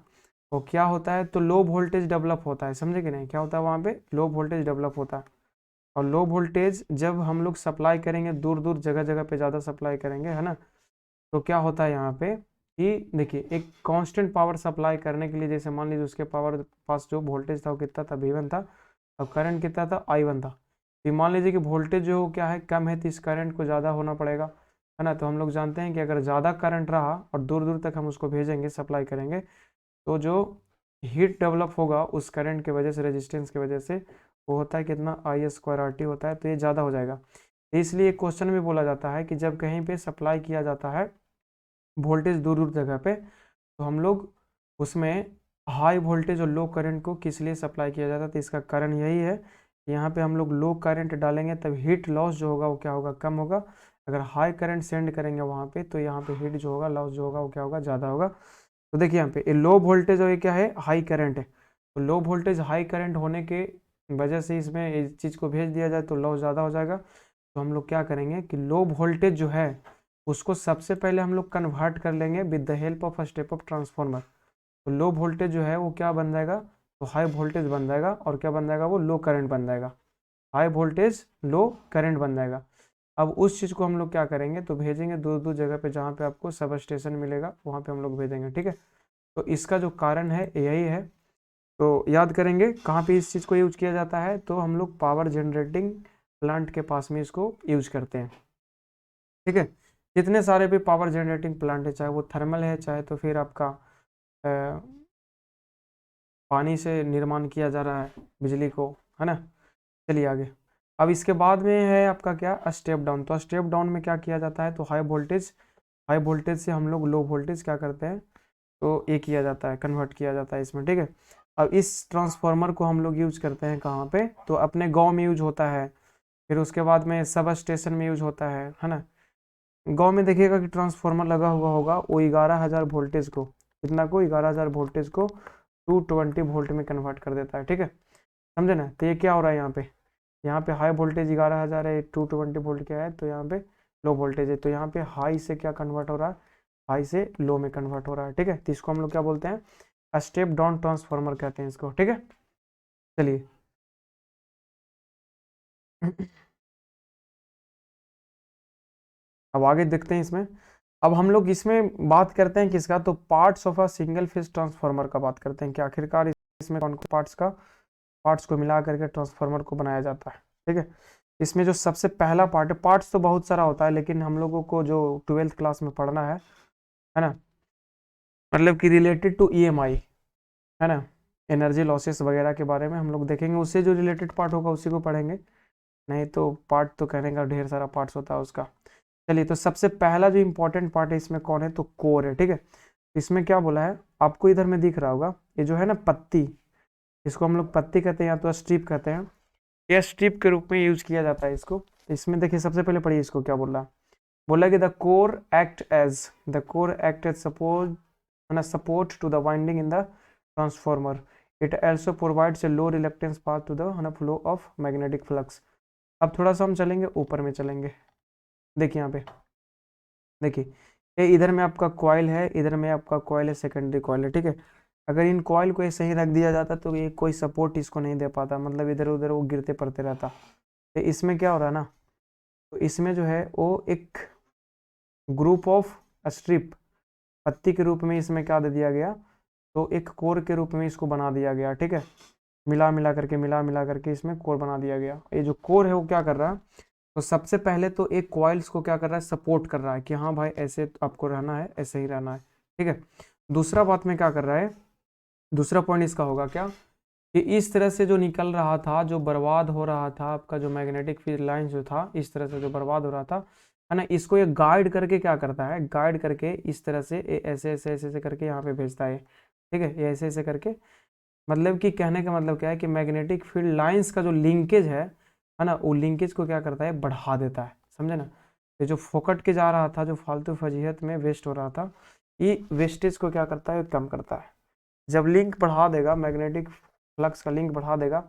वो क्या होता है, तो लो वोल्टेज डेवलप होता है। समझे कि नहीं, क्या होता है वहाँ पे लो वोल्टेज डेवलप होता है। और लो वोल्टेज जब हम लोग सप्लाई करेंगे दूर दूर जगह जगह पे ज़्यादा सप्लाई करेंगे है ना, तो क्या होता है यहाँ पे कि देखिए एक कांस्टेंट पावर सप्लाई करने के लिए, जैसे मान लीजिए उसके पावर पास जो वोल्टेज था वो कितना था, V1 था, अब करंट कितना था, I1 था। तो मान लीजिए कि वोल्टेज जो क्या है कम है, तो इस करंट को ज़्यादा होना पड़ेगा है ना। तो हम लोग जानते हैं कि अगर ज़्यादा करंट रहा और दूर दूर तक हम उसको भेजेंगे, सप्लाई करेंगे, तो जो हीट डेवलप होगा उस करंट की वजह से, रेजिस्टेंस की वजह से, वो होता है कितना, I² होता है, तो ये ज़्यादा हो जाएगा। इसलिए क्वेश्चन में बोला जाता है कि जब कहीं पे सप्लाई किया जाता है वोल्टेज दूर दूर जगह पे, तो हम लोग उसमें हाई वोल्टेज और लो करंट को किस लिए सप्लाई किया जाता है, तो इसका कारण यही है कि यहाँ पे हम लोग लो करंट डालेंगे तब हीट लॉस जो होगा वो क्या होगा, कम होगा। अगर हाई करंट सेंड करेंगे वहाँ पे, तो यहाँ पे हीट जो होगा, लॉस जो होगा वो क्या होगा, ज़्यादा होगा। तो देखिए यहाँ पे ये लो वोल्टेज और ये क्या है, हाई करंट है। तो लो वोल्टेज हाई करंट होने के वजह से इसमें इस चीज़ को भेज दिया जाए तो लॉस ज़्यादा हो जाएगा। तो हम लोग क्या करेंगे कि लो वोल्टेज जो है उसको सबसे पहले हम लोग कन्वर्ट कर लेंगे with the help of step up transformer. तो लो वोल्टेज जो है वो क्या बन जाएगा, तो हाई वोल्टेज बन जाएगा, और क्या बन जाएगा, वो लो करंट बन जाएगा। हाई वोल्टेज लो करंट बन जाएगा। अब उस चीज़ को हम लोग क्या करेंगे, तो भेजेंगे दूर दूर जगह पे जहाँ पे आपको सब स्टेशन मिलेगा, वहाँ पे हम लोग भेजेंगे। ठीक है, तो इसका जो कारण है यही है। तो याद करेंगे कहाँ पे इस चीज़ को यूज किया जाता है, तो हम लोग पावर जनरेटिंग प्लांट के पास में इसको यूज करते हैं। ठीक है, जितने सारे भी पावर जनरेटिंग प्लांट है, चाहे वो थर्मल है, चाहे तो फिर आपका अ, पानी से निर्माण किया जा रहा है बिजली को, है ना। चलिए आगे। अब इसके बाद में है आपका क्या, स्टेप डाउन। तो स्टेप डाउन में क्या किया जाता है, तो हाई वोल्टेज से हम लोग लो वोल्टेज क्या करते हैं, तो ये किया जाता है, कन्वर्ट किया जाता है इसमें, ठीक है। अब इस ट्रांसफार्मर को हम लोग यूज करते हैं कहाँ पे, तो अपने गांव में यूज होता है, फिर उसके बाद में सब स्टेशन में यूज होता है ना। गांव में देखिएगा कि ट्रांसफार्मर लगा हुआ होगा, वो 11,000 वोल्टेज को, कितना को, 11,000 वोल्टेज को 220 वोल्ट में कन्वर्ट कर देता है, ठीक है, समझे ना। तो ये क्या हो रहा है यहाँ पे हाई वोल्टेज 11,000 है, 220 वोल्ट क्या है, तो यहाँ पे लो वोल्टेज है, तो यहाँ पे हाई से क्या कन्वर्ट हो रहा है, हाई से लो में कन्वर्ट हो रहा है, ठीक है। तो इसको हम लोग क्या बोलते हैं, स्टेप डाउन ट्रांसफार्मर कहते हैं इसको, ठीक है। चलिए अब आगे देखते हैं इसमें। अब हम लोग इसमें बात करते हैं किसका, तो parts of a single phase transformer का बात करते हैं कि आखिरकार इसमें कौन कौन पार्ट्स को मिला करके ट्रांसफार्मर को बनाया जाता है, ठीक है। इसमें जो सबसे पहला पार्ट है, पार्ट्स तो बहुत सारा होता है, लेकिन हम लोगों को जो 12th क्लास में पढ़ना है ना, मतलब कि रिलेटेड टू ईएमआई, है ना, एनर्जी लॉसेस वगैरह के बारे में हम लोग देखेंगे, उससे जो रिलेटेड पार्ट होगा उसी को पढ़ेंगे, नहीं तो पार्ट तो कहने का ढेर सारा पार्ट्स होता है उसका। चलिए, तो सबसे पहला जो इंपॉर्टेंट पार्ट है इसमें कौन है, तो कोर है, ठीक है। इसमें क्या बोला है आपको, इधर में दिख रहा होगा, ये जो है ना पत्ती, इसको हम लोग पत्ती कहते हैं या तो स्ट्रिप कहते हैं, ये स्ट्रिप के रूप में यूज किया जाता है इसको। तो इसमें देखिए सबसे पहले पढ़िए इसको क्या बोला कि the core act as support to the winding in the transformer, it also provides a low reluctance path to the flow of magnetic flux। अब थोड़ा सा हम चलेंगे ऊपर में चलेंगे, देखिए यहाँ पे, देखिए ये इधर में आपका कॉइल है, इधर में आपका कॉइल है, सेकेंडरी कॉइल है, ठीक है। अगर इन कॉइल को ऐसे ही रख दिया जाता तो ये कोई सपोर्ट इसको नहीं दे पाता, मतलब इधर उधर वो गिरते पड़ते रहता। तो इसमें क्या हो रहा है ना, तो इसमें जो है वो एक ग्रुप ऑफ स्ट्रिप, पत्ती के रूप में इसमें क्या दे दिया गया, तो एक कोर के रूप में इसको बना दिया गया, ठीक है। मिला मिला करके इसमें कोर बना दिया गया। ये जो कोर है वो क्या कर रहा है, तो सबसे पहले तो एक कॉइल्स को क्या कर रहा है, सपोर्ट कर रहा है कि हाँ भाई ऐसे आपको रहना है, ऐसे ही रहना है, ठीक है। दूसरा बात में क्या कर रहा है, दूसरा पॉइंट इसका होगा क्या, कि इस तरह से जो निकल रहा था, जो बर्बाद हो रहा था आपका जो मैग्नेटिक फील्ड लाइन जो था, इस तरह से जो बर्बाद हो रहा था, है ना, इसको ये गाइड करके क्या करता है, गाइड करके इस तरह से ऐसे ऐसे ऐसे ऐसे करके यहाँ पे भेजता है, ठीक है, ये ऐसे ऐसे करके, मतलब कि कहने का मतलब क्या है कि मैग्नेटिक फील्ड लाइंस का जो लिंकेज है ना, वो लिंकेज को क्या करता है, बढ़ा देता है, समझे ना। ये जो फोकट के जा रहा था, जो फालतू फजीहत में वेस्ट हो रहा था, ये वेस्टेज को क्या करता है, कम करता है। जब लिंक बढ़ा देगा, मैग्नेटिक फ्लक्स का लिंक बढ़ा देगा,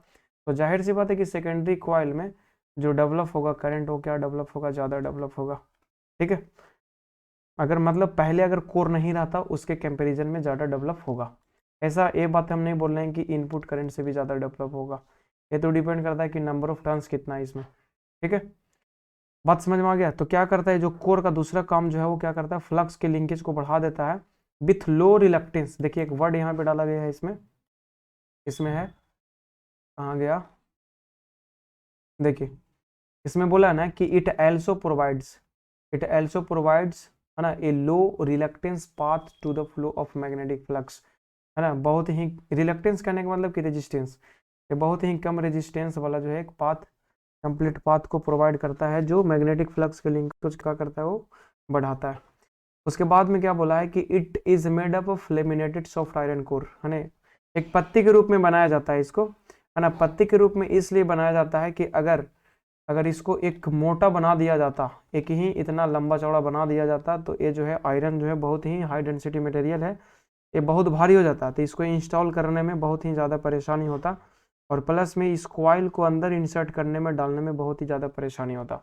तो जाहिर सी बात है कि सेकेंडरी कॉइल में जो डेवलप होगा करंट, वो क्या डेवलप होगा, ज़्यादा डेवलप होगा, ठीक है। अगर मतलब पहले अगर कोर नहीं रहता, उसके कंपैरिजन में ज़्यादा डेवलप होगा। ऐसा ये बात हम नहीं बोल रहे हैं कि इनपुट करंट से भी ज़्यादा डेवलप होगा, ये तो डिपेंड करता है कि नंबर ऑफ टर्न्स कितना है इसमें, ठीक है। बात समझ में आ गया। तो क्या करता है जो कोर का दूसरा काम जो है वो क्या करता है, फ्लक्स के लिंकेज को बढ़ा देता है विथ लो रिलक्टेंस। देखिए एक वर्ड यहाँ पे डाला गया है इसमें, इसमें है, कहाँ गया, देखिए इसमें बोला है ना कि इट एल्सो प्रोवाइड्स है ना a low reluctance path to the flow of magnetic flux, है ना। बहुत ही रिलक्टेंस करने का मतलब कि रेजिस्टेंस, ये बहुत ही कम रेजिस्टेंस वाला जो है एक पाथ, कंप्लीट पाथ को प्रोवाइड करता है, जो मैग्नेटिक फ्लक्स के लिंक को क्या करता है, वो बढ़ाता है। उसके बाद में क्या बोला है कि it is made up of laminated soft iron core, है ना, एक पत्ती के रूप में बनाया जाता है इसको, है ना। पत्ती के रूप में इसलिए बनाया जाता है कि अगर अगर इसको एक मोटा बना दिया जाता, एक ही इतना लंबा चौड़ा बना दिया जाता, तो ये जो है आयरन जो है बहुत ही हाई डेंसिटी मटेरियल है, ये बहुत भारी हो जाता, तो इसको इंस्टॉल करने में बहुत ही ज़्यादा परेशानी होता, और प्लस में इस कॉइल को अंदर इंसर्ट करने में डालने में बहुत ही ज़्यादा परेशानी होता।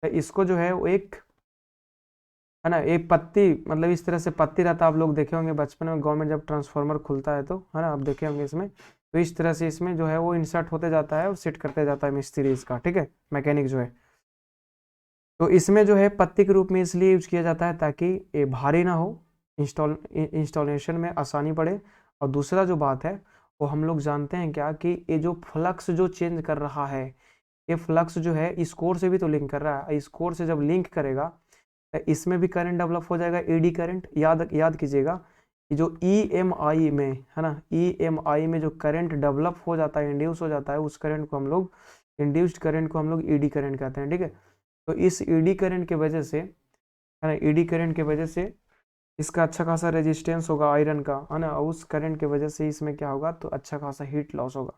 तो इसको जो है वो एक, है ना, एक पत्ती, मतलब इस तरह से पत्ती रहता, आप लोग देखे होंगे बचपन में गाँव में जब ट्रांसफार्मर खुलता है तो, है ना, आप देखे होंगे इसमें, तो इस तरह से इसमें जो है वो इंसर्ट होते जाता है और सेट करते जाता है मिस्त्री इसका, ठीक है, मैकेनिक जो है। तो इसमें जो है पत्ती के रूप में इसलिए यूज किया जाता है ताकि ये भारी ना हो, इंस्टॉलेशन में आसानी पड़े। और दूसरा जो बात है वो हम लोग जानते हैं क्या, कि ये जो फ्लक्स जो चेंज कर रहा है, ये फ्लक्स जो है इस कोर से भी तो लिंक कर रहा है, इस कोर से जब लिंक करेगा तो इसमें भी करंट डेवलप हो जाएगा, एडी करंट। याद याद कीजिएगा कि जो ईएमआई में, है ना, ईएमआई में जो करंट डेवलप हो जाता है, इंड्यूस हो जाता है, उस करंट को हम लोग इंड्यूस्ड करंट को हम लोग ईडी करंट कहते हैं, ठीक है। तो इस ईडी करंट के वजह से, है ना, ईडी करंट के वजह से इसका अच्छा खासा रेजिस्टेंस होगा आयरन का, है ना, उस करंट की वजह से इसमें क्या होगा, तो अच्छा खासा हीट लॉस होगा,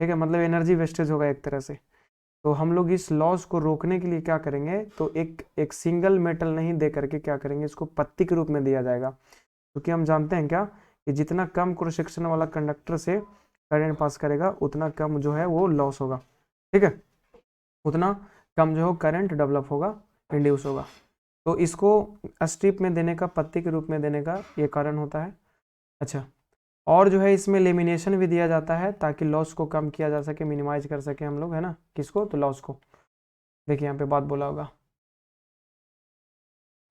ठीक है, मतलब एनर्जी वेस्टेज होगा एक तरह से। तो हम लोग इस लॉस को रोकने के लिए क्या करेंगे, तो एक एक सिंगल मेटल नहीं दे करके क्या करेंगे, इसको पत्ती के रूप में दिया जाएगा, क्योंकि हम जानते हैं क्या, कि जितना कम क्रॉस सेक्शन वाला कंडक्टर से करंट पास करेगा उतना कम जो है वो लॉस होगा, ठीक है, उतना कम जो है करंट डेवलप होगा, इंड्यूस होगा। तो इसको स्ट्रिप में देने का, पत्ती के रूप में देने का ये कारण होता है। अच्छा, और जो है इसमें लेमिनेशन भी दिया जाता है ताकि लॉस को कम किया जा सके, मिनिमाइज कर सके हम लोग, है ना, किसको, तो लॉस को। देखिए यहाँ पे बात बोला होगा,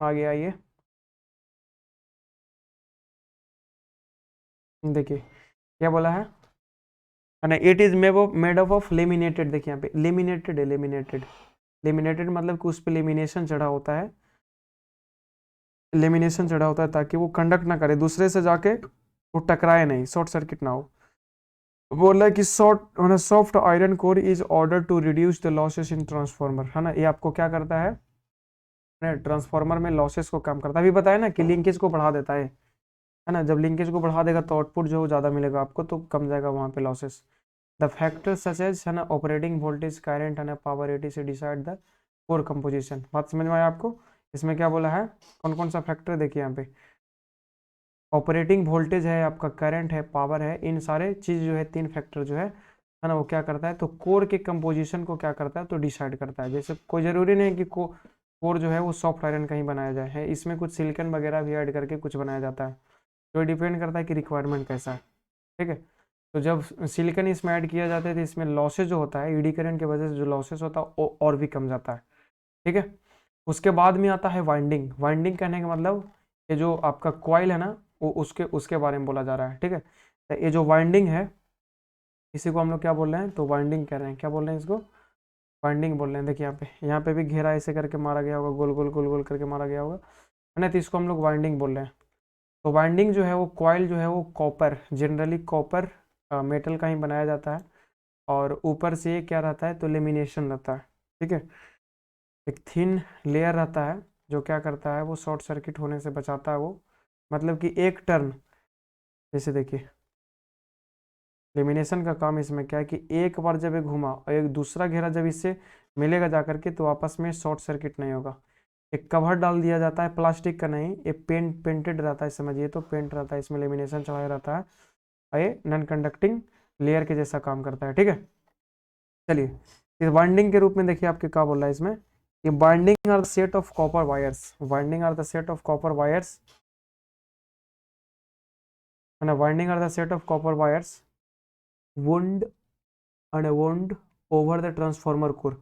आगे आइए, देखिए क्या बोला है ना, it is made up of laminated, देखिए यहाँ पे लेमिनेटेड है, लेमिनेटेड, लेमिनेटेड मतलब कि उस पर लेमिनेशन चढ़ा होता है, लेमिनेशन चढ़ा होता है ताकि वो कंडक्ट ना करे दूसरे से जाके, वो टकराए नहीं, शॉर्ट सर्किट ना हो। बोला कि soft iron core is order to reduce the losses in transformer, है ना, ये आपको क्या करता है, ट्रांसफार्मर में लॉसेस को कम करता है। अभी बताया ना कि लिंकेज को बढ़ा देता है ना, जब लिंकेज को बढ़ा देगा तो आउटपुट जो ज़्यादा मिलेगा आपको, तो कम जाएगा वहाँ पे losses. The factor such as, है ना, ऑपरेटिंग वोल्टेज, करंट, है ना, पावर एटी से डिसाइड द कोर कंपोजिशन। बात समझ में आया आपको, इसमें क्या बोला है, कौन कौन सा फैक्टर देखिए यहाँ पे, ऑपरेटिंग वोल्टेज है आपका, करंट है, पावर है, इन सारे चीज़ जो है, तीन फैक्टर जो है ना, वो क्या करता है, तो कोर के कंपोजिशन को क्या करता है, तो डिसाइड करता है। जैसे कोई ज़रूरी नहीं है कि कोर जो है वो सॉफ्ट आयरन का ही बनाया जाए, है इसमें कुछ सिलिकन वगैरह भी ऐड करके कुछ बनाया जाता है, तो डिपेंड करता है कि रिक्वायरमेंट कैसा है, ठीक है। तो जब सिलिकन इसमें ऐड किया जाता है तो इसमें लॉसेज जो होता है, ईडी करंट की वजह से जो लॉसेस होता है वो और भी कम जाता है, ठीक है। उसके बाद में आता है वाइंडिंग, वाइंडिंग कहने का मतलब ये जो आपका कॉइल है ना, वो उसके उसके बारे में बोला जा रहा है, ठीक है। तो ये जो वाइंडिंग है, इसी को हम लोग क्या बोल रहे हैं, तो वाइंडिंग कह रहे हैं, क्या बोल रहे हैं इसको, वाइंडिंग बोल रहे हैं। देखिए यहाँ पे भी घेरा ऐसे करके मारा गया होगा, गोल गोल गोल गोल करके मारा गया होगा, है ना, तो इसको हम लोग वाइंडिंग बोल रहे हैं। तो वाइंडिंग जो है वो कॉइल जो है वो कॉपर, जनरली कॉपर मेटल का ही बनाया जाता है, और ऊपर से ये क्या रहता है, तो लेमिनेशन रहता है, ठीक है, एक थिन लेयर रहता है जो क्या करता है, वो शॉर्ट सर्किट होने से बचाता है वो, मतलब कि एक टर्न, जैसे देखिए लेमिनेशन का काम इसमें क्या है कि एक बार जब ये घुमा और एक दूसरा घेरा जब इससे मिलेगा जा करके, तो आपस में शॉर्ट सर्किट नहीं होगा। एक कवर डाल दिया जाता है प्लास्टिक का, नहीं ये पेंटेड रहता है, समझिए, तो पेंट रहता है, इसमें लेमिनेशन चढ़ाया रहता है, और ये नॉन कंडक्टिंग लेयर के जैसा काम करता है, ठीक है। चलिए, इस बाइंडिंग के रूप में देखिए आपके क्या बोल रहा है इसमें, ये binding are the set of copper wires, binding are the set of copper wires, है ना, binding are the set of copper wires wound and wound over the transformer core,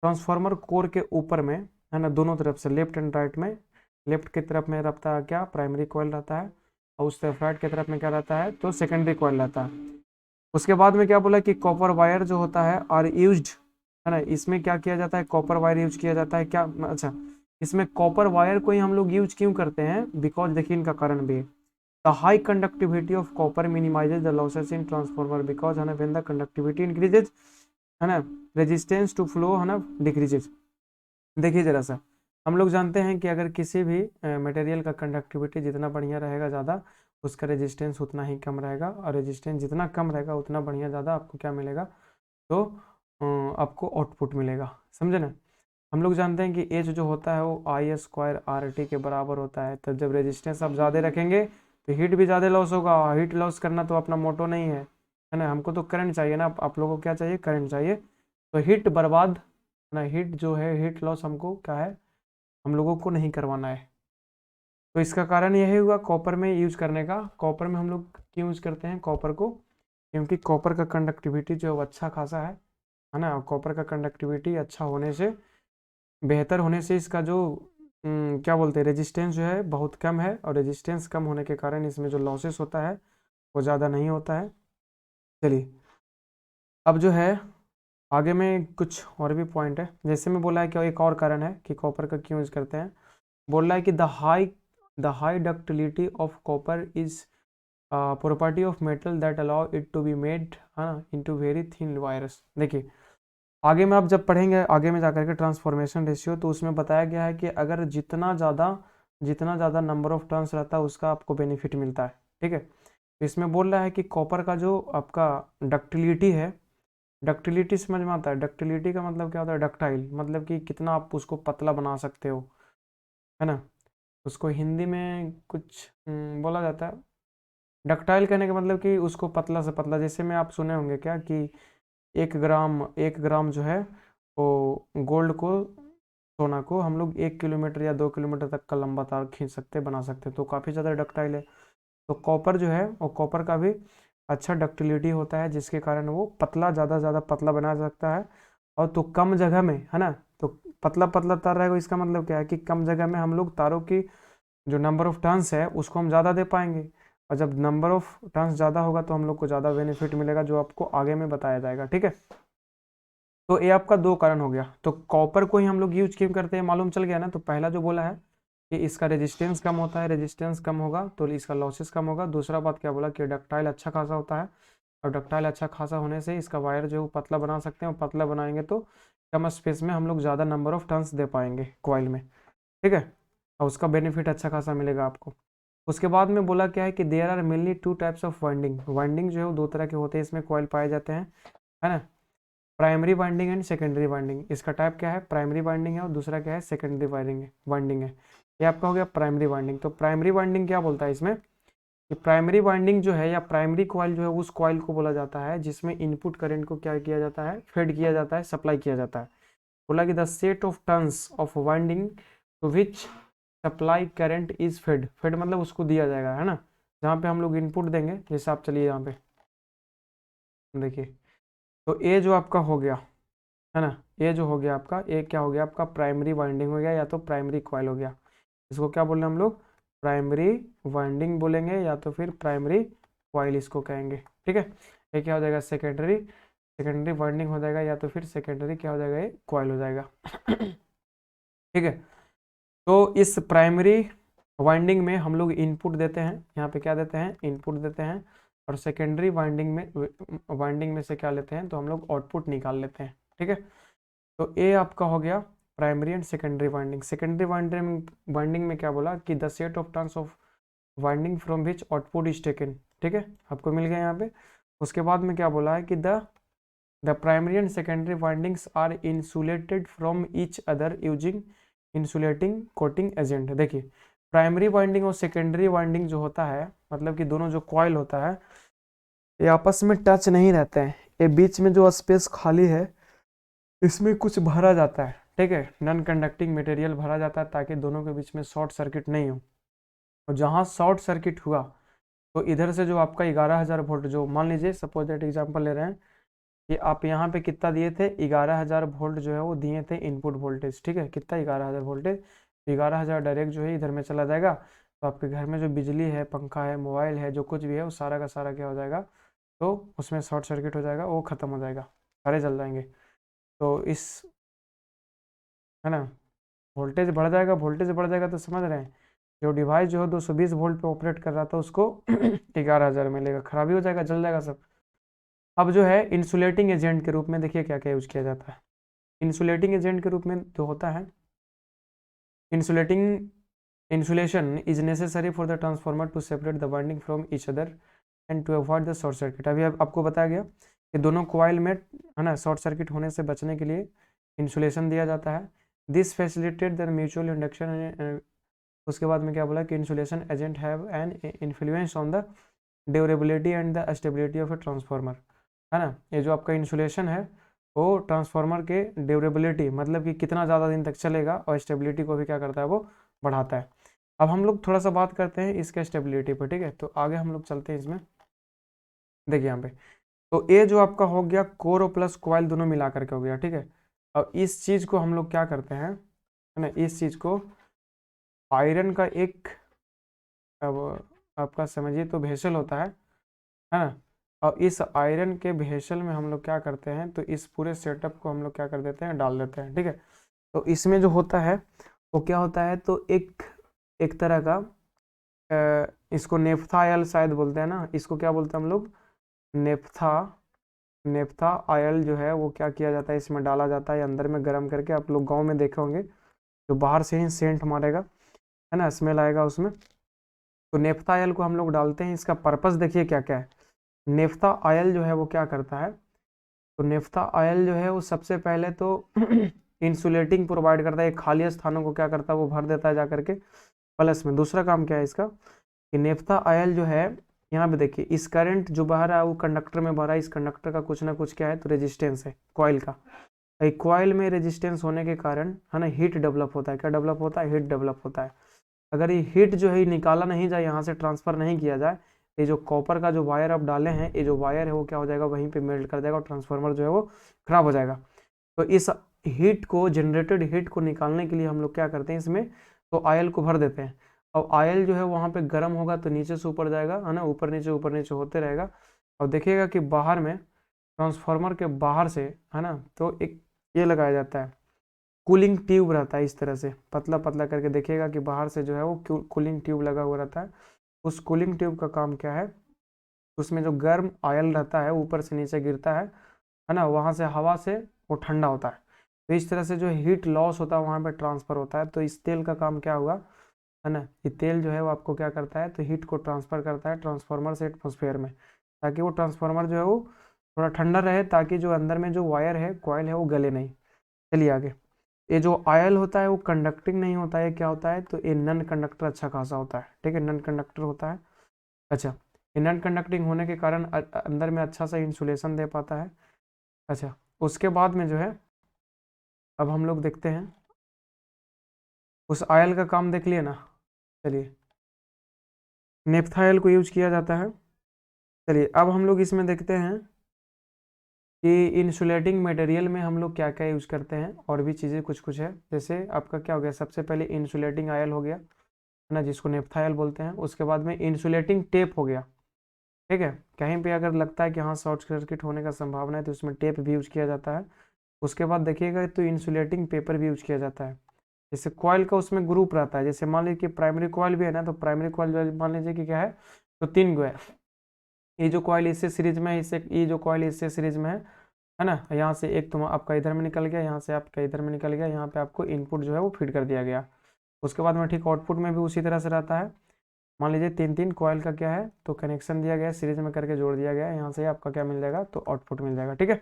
transformer core के ऊपर में, है ना, दोनों तरफ से, लेफ्ट एंड राइट में, लेफ्ट की तरफ में रहता है क्या, प्राइमरी कॉइल रहता है, और उस तरफ राइट की तरफ में क्या रहता है, तो सेकेंडरी कॉइल रहता है। उसके बाद में क्या बोला कि कॉपर वायर जो होता है आर यूज्ड, है ना, इसमें क्या किया जाता है, कॉपर वायर यूज किया जाता है क्या, अच्छा, इसमें कॉपर वायर को ही हम लोग यूज क्यों करते हैं, बिकॉज देखिए इनका कारण भी है, the high conductivity of copper minimises the losses in transformer, because है ना व्हेन द कंडक्टिविटी इंक्रीजेज, है ना, रेजिस्टेंस टू फ्लो, है ना, डिक्रीजेज। देखिए जरा सा, हम लोग जानते हैं कि अगर किसी भी मटेरियल का कंडक्टिविटी जितना बढ़िया रहेगा ज़्यादा, उसका रेजिस्टेंस उतना ही कम रहेगा, और रेजिस्टेंस जितना कम रहेगा उतना बढ़िया ज़्यादा आपको क्या मिलेगा, तो आपको आउटपुट मिलेगा, समझे ना। हम लोग जानते हैं कि एच जो होता है वो आई स्क्वायर आर टी के बराबर होता है, तो जब रेजिस्टेंस आप ज़्यादा रखेंगे तो हीट भी ज़्यादा लॉस होगा, हीट लॉस करना तो अपना मोटो नहीं है ना, हमको तो करंट चाहिए ना, आप लोगों को क्या चाहिए, करंट चाहिए, तो हीट बर्बाद ना, हीट जो है, हीट लॉस हमको क्या है, हम लोगों को नहीं करवाना है। तो इसका कारण यही हुआ कॉपर में यूज करने का, कॉपर में हम लोग क्यों यूज करते हैं कॉपर को, क्योंकि कॉपर का कंडक्टिविटी जो है वो अच्छा खासा है ना, कॉपर का कंडक्टिविटी अच्छा होने से, बेहतर होने से इसका जो क्या बोलते हैं, रेजिस्टेंस जो है बहुत कम है, और रेजिस्टेंस कम होने के कारण इसमें जो लॉसेस होता है वो ज़्यादा नहीं होता है। चलिए, अब जो है आगे में कुछ और भी पॉइंट है, जैसे मैं बोला है कि एक और कारण है कि कॉपर का क्यों यूज करते हैं, बोल रहा है कि the high ductility of copper is property of metal that allow it to be made, हाँ, इनटू वेरी थिन वायर्स। देखिए आगे में आप जब पढ़ेंगे आगे में जाकर के ट्रांसफॉर्मेशन रेशियो, तो उसमें बताया गया है कि अगर जितना ज़्यादा नंबर ऑफ टर्न्स रहता है उसका आपको बेनिफिट मिलता है। ठीक है, तो इसमें बोल रहा है कि कॉपर का जो आपका डक्टिलिटी है, डक्टिलिटी समझ में आता है? डक्टिलिटी का मतलब क्या होता है? डक्टाइल मतलब कि कितना आप उसको पतला बना सकते हो, है ना। उसको हिंदी में कुछ बोला जाता है, डक्टाइल कहने का मतलब कि उसको पतला से पतला। जैसे में आप सुने होंगे क्या कि 1 ग्राम जो है वो गोल्ड को, सोना को हम लोग 1 किलोमीटर या 2 किलोमीटर तक का लंबा तार खींच सकते बना सकते हैं, तो काफ़ी ज़्यादा डक्टाइल है। तो कॉपर जो है वो कॉपर का भी अच्छा डक्टिलिटी होता है, जिसके कारण वो पतला ज़्यादा से ज़्यादा पतला बना सकता है। और तो कम जगह में, है ना, तो पतला पतला तार रहेगा, इसका मतलब क्या है कि कम जगह में हम लोग तारों की जो नंबर ऑफ टर्न्स है उसको हम ज़्यादा दे पाएंगे। और जब नंबर ऑफ टर्न्स ज़्यादा होगा तो हम लोग को ज़्यादा बेनिफिट मिलेगा, जो आपको आगे में बताया जाएगा। ठीक है, तो ये आपका दो कारण हो गया। तो कॉपर को ही हम लोग यूज क्यों करते हैं मालूम चल गया ना। तो पहला जो बोला है कि इसका रेजिस्टेंस कम होता है, रेजिस्टेंस कम होगा तो इसका लॉसेस कम होगा। दूसरा बात क्या बोला कि डक्टाइल अच्छा खासा होता है, और डक्टाइल अच्छा खासा होने से इसका वायर जो है वो पतला बना सकते हैं, और पतला बनाएंगे तो कम स्पेस में हम लोग ज़्यादा नंबर ऑफ टर्न्स दे पाएंगे कॉइल में। ठीक है, और उसका बेनिफिट अच्छा खासा मिलेगा आपको। उसके बाद में बोला क्या है कि there are mainly 2 types of winding. Winding जो है वो 2 तरह के होते हैं, इसमें कॉइल पाए जाते हैं, है ना। Primary winding and secondary winding. इसका टाइप क्या है? प्राइमरी वाइंडिंग है, और दूसरा क्या है? सेकेंडरी वाइंडिंग है। ये आपका हो गया प्राइमरी वाइंडिंग। तो प्राइमरी वाइंडिंग क्या बोलता है इसमें कि प्राइमरी वाइंडिंग जो है या प्राइमरी कॉइल जो है उस कॉइल को बोला जाता है जिसमें इनपुट करंट को क्या किया जाता है? फेड किया जाता है, सप्लाई किया जाता है। बोला कि the set of turns of winding to which supply current is fed. Fed मतलब उसको दिया जाएगा, है ना, जहाँ पे हम लोग इनपुट देंगे। जैसे आप चलिए यहाँ पे देखिए, तो ये जो आपका हो गया, है ना, ये जो हो गया आपका, ये क्या हो गया आपका? प्राइमरी वाइंडिंग हो गया, या तो प्राइमरी कॉइल हो गया। इसको क्या बोल रहे हैं हम लोग? प्राइमरी वाइंडिंग बोलेंगे, या तो फिर प्राइमरी कॉइल इसको कहेंगे। ठीक है, ये क्या हो जाएगा? सेकेंडरी सेकेंडरी वाइंडिंग हो जाएगा, या तो फिर सेकेंडरी क्या हो जाएगा? ये कॉइल हो जाएगा। ठीक है, तो इस प्राइमरी वाइंडिंग में हम लोग इनपुट देते हैं, यहाँ पे क्या देते हैं? इनपुट देते हैं। और सेकेंडरी वाइंडिंग में से क्या लेते हैं? तो हम लोग आउटपुट निकाल लेते हैं। ठीक है, तो ये आपका हो गया primary and secondary winding. Secondary winding में क्या बोला कि the set of turns of winding from which output is taken. ठीक है, आपको मिल गया यहाँ पे। उसके बाद में क्या बोला है कि the primary and secondary windings are insulated from each other using insulating coating agent. देखिए, प्राइमरी वाइंडिंग और सेकेंडरी वाइंडिंग जो होता है, मतलब कि दोनों जो कॉइल होता है ये आपस में टच नहीं रहते हैं। ये बीच में जो स्पेस खाली है इसमें कुछ भरा जाता है। ठीक है, नॉन कंडक्टिंग मटेरियल भरा जाता है ताकि दोनों के बीच में शॉर्ट सर्किट नहीं हो। और जहाँ शॉर्ट सर्किट हुआ तो इधर से जो आपका 11,000 वोल्ट, जो मान लीजिए सपोज दैट एग्जांपल ले रहे हैं कि आप यहाँ पे कितना दिए थे? 11,000 वोल्ट जो है वो दिए थे इनपुट वोल्टेज। ठीक है, कितना? 11,000 वोल्टेज। 11,000 डायरेक्ट जो है इधर में चला जाएगा, तो आपके घर में जो बिजली है, पंखा है, मोबाइल है, जो कुछ भी है वो सारा का सारा क्या हो जाएगा? तो उसमें शॉर्ट सर्किट हो जाएगा, वो ख़त्म हो जाएगा, सारे जल जाएंगे। तो इस, है ना, वोल्टेज बढ़ जाएगा। वोल्टेज बढ़ जाएगा तो समझ रहे हैं, जो डिवाइस जो है 220 वोल्ट पे ऑपरेट कर रहा था उसको 11,000 मिलेगा, खराबी हो जाएगा, जल जाएगा सब। अब जो है इंसुलेटिंग एजेंट के रूप में देखिए क्या क्या यूज किया जाता है। इंसुलेटिंग एजेंट के रूप में जो होता है, insulating insulation is necessary for the transformer to separate the winding from each other and to avoid the short circuit. अभी आपको बताया गया कि दोनों कॉइल में, है ना, शॉर्ट सर्किट होने से बचने के लिए इंसुलेशन दिया जाता है। This facilitate the mutual induction. उसके बाद में क्या बोला कि insulation agent have an influence on the durability and the stability of a transformer. है ना, ये जो आपका इंसुलेशन है वो ट्रांसफार्मर के ड्यूरेबिलिटी मतलब कि कितना ज़्यादा दिन तक चलेगा, और स्टेबिलिटी को भी क्या करता है? वो बढ़ाता है। अब हम लोग थोड़ा सा बात करते हैं इसके स्टेबिलिटी पर। ठीक है, तो आगे हम लोग चलते हैं इसमें। देखिए यहाँ पे, तो ये जो आपका हो गया कोर और प्लस कॉइल दोनों मिला करके हो गया। ठीक है, और इस चीज़ को हम लोग क्या करते हैं, है ना, इस चीज़ को आयरन का एक, अब आपका समझिए तो भेसल होता है ना। और इस आयरन के भेसल में हम लोग क्या करते हैं? तो इस पूरे सेटअप को हम लोग क्या कर देते हैं? डाल देते हैं। ठीक है, तो इसमें जो होता है वो क्या होता है? तो एक एक तरह का इसको नेफ्था ऑयल शायद बोलते हैं ना, इसको क्या बोलते हैं हम लोग? नेफ्था नेफ्था ऑयल जो है वो क्या किया जाता है, इसमें डाला जाता है अंदर में गर्म करके। आप लोग गांव में देखे होंगे जो बाहर से ही सेंट मारेगा, है ना, स्मेल आएगा उसमें। तो नेफ्था ऑयल को हम लोग डालते हैं। इसका पर्पस देखिए क्या क्या है। नेफ्था ऑयल जो है वो क्या करता है, तो नेफ्था ऑयल जो है वो सबसे पहले तो इंसुलेटिंग प्रोवाइड करता है, खाली स्थानों को क्या करता है वो भर देता है जा करके प्लस में। दूसरा काम क्या है इसका कि नेफ्था ऑयल जो है, यहाँ पे देखिए इस करंट जो बह रहा है वो कंडक्टर में बह रहा है, इस कंडक्टर का कुछ ना कुछ क्या है तो रेजिस्टेंस है कॉइल का। एक कॉइल में रेजिस्टेंस होने के कारण, है ना, हीट डेवलप होता है। क्या डेवलप होता है, हीट डेवलप होता है। अगर ये हीट जो है निकाला नहीं जाए, यहाँ से ट्रांसफर नहीं किया जाए, ये जो कॉपर का जो वायर आप डाले हैं, ये जो वायर है वो क्या हो जाएगा, वहीं पे मेल्ट कर जाएगा और ट्रांसफार्मर जो है वो खराब हो जाएगा। तो इस हीट को, जनरेटेड हीट को निकालने के लिए हम लोग क्या करते हैं इसमें, तो ऑयल को भर देते हैं। और ऑयल जो है वहाँ पे गर्म होगा तो नीचे से ऊपर जाएगा, है ना, ऊपर नीचे होते रहेगा। और देखिएगा कि बाहर में ट्रांसफार्मर के बाहर से, है ना, तो एक ये लगाया जाता है, कूलिंग ट्यूब रहता है इस तरह से पतला पतला करके। देखिएगा कि बाहर से जो है वो कूलिंग ट्यूब लगा हुआ रहता है। उस कूलिंग ट्यूब का काम क्या है, उसमें जो गर्म ऑयल रहता है ऊपर से नीचे गिरता है ना, वहाँ से हवा से वो ठंडा होता है। तो इस तरह से जो हीट लॉस होता है वहाँ पे ट्रांसफर होता है। तो इस तेल का काम क्या हुआ, है ना, ये तेल जो है वो आपको क्या करता है, तो हीट को ट्रांसफर करता है ट्रांसफार्मर से एटमोसफेयर में, ताकि वो ट्रांसफार्मर जो है वो थोड़ा ठंडा रहे, ताकि जो अंदर में जो वायर है, कॉइल है, वो गले नहीं। चलिए आगे। ये जो ऑयल होता है वो कंडक्टिंग नहीं होता है, क्या होता है, तो ये नन कंडक्टर अच्छा खासा होता है, ठीक है, नन कंडक्टर होता है। अच्छा, ये नन कंडक्टिंग होने के कारण अंदर में अच्छा सा इंसुलेशन दे पाता है। अच्छा, उसके बाद में जो है अब हम लोग देखते हैं, उस ऑयल का काम देख लिए ना। चलिए, नेफ्था ऑयल को यूज किया जाता है। चलिए अब हम लोग इसमें देखते हैं कि इंसुलेटिंग मटेरियल में हम लोग क्या क्या यूज करते हैं, और भी चीज़ें कुछ कुछ है। जैसे आपका क्या हो गया, सबसे पहले इंसुलेटिंग ऑयल हो गया, है ना, जिसको नेफ्था ऑयल बोलते हैं। उसके बाद में इंसुलेटिंग टेप हो गया, ठीक है। कहीं पे अगर लगता है कि हाँ शॉर्ट सर्किट होने का संभावना है तो उसमें टेप भी यूज किया जाता है। उसके बाद देखिएगा तो इंसुलेटिंग पेपर भी यूज किया जाता है। जैसे कॉइल का उसमें ग्रुप रहता है, जैसे मान लीजिए कि प्राइमरी कॉइल भी है ना, तो प्राइमरी कॉइल मान लीजिए कि क्या है, तो 3 गो है। ये जो कॉइल इससे सीरीज में है, इससे ये जो कॉइल इससे सीरीज में है ना, यहाँ से एक तुम आपका इधर में निकल गया, यहाँ से आपका इधर में निकल गया, यहाँ पे आपको इनपुट जो है वो फीड कर दिया गया। उसके बाद में ठीक आउटपुट में भी उसी तरह से रहता है। मान लीजिए 3 कॉइल का क्या है, तो कनेक्शन दिया गया है, सीरीज में करके जोड़ दिया गया है, यहाँ से आपका क्या मिल जाएगा, तो आउटपुट मिल जाएगा, ठीक है।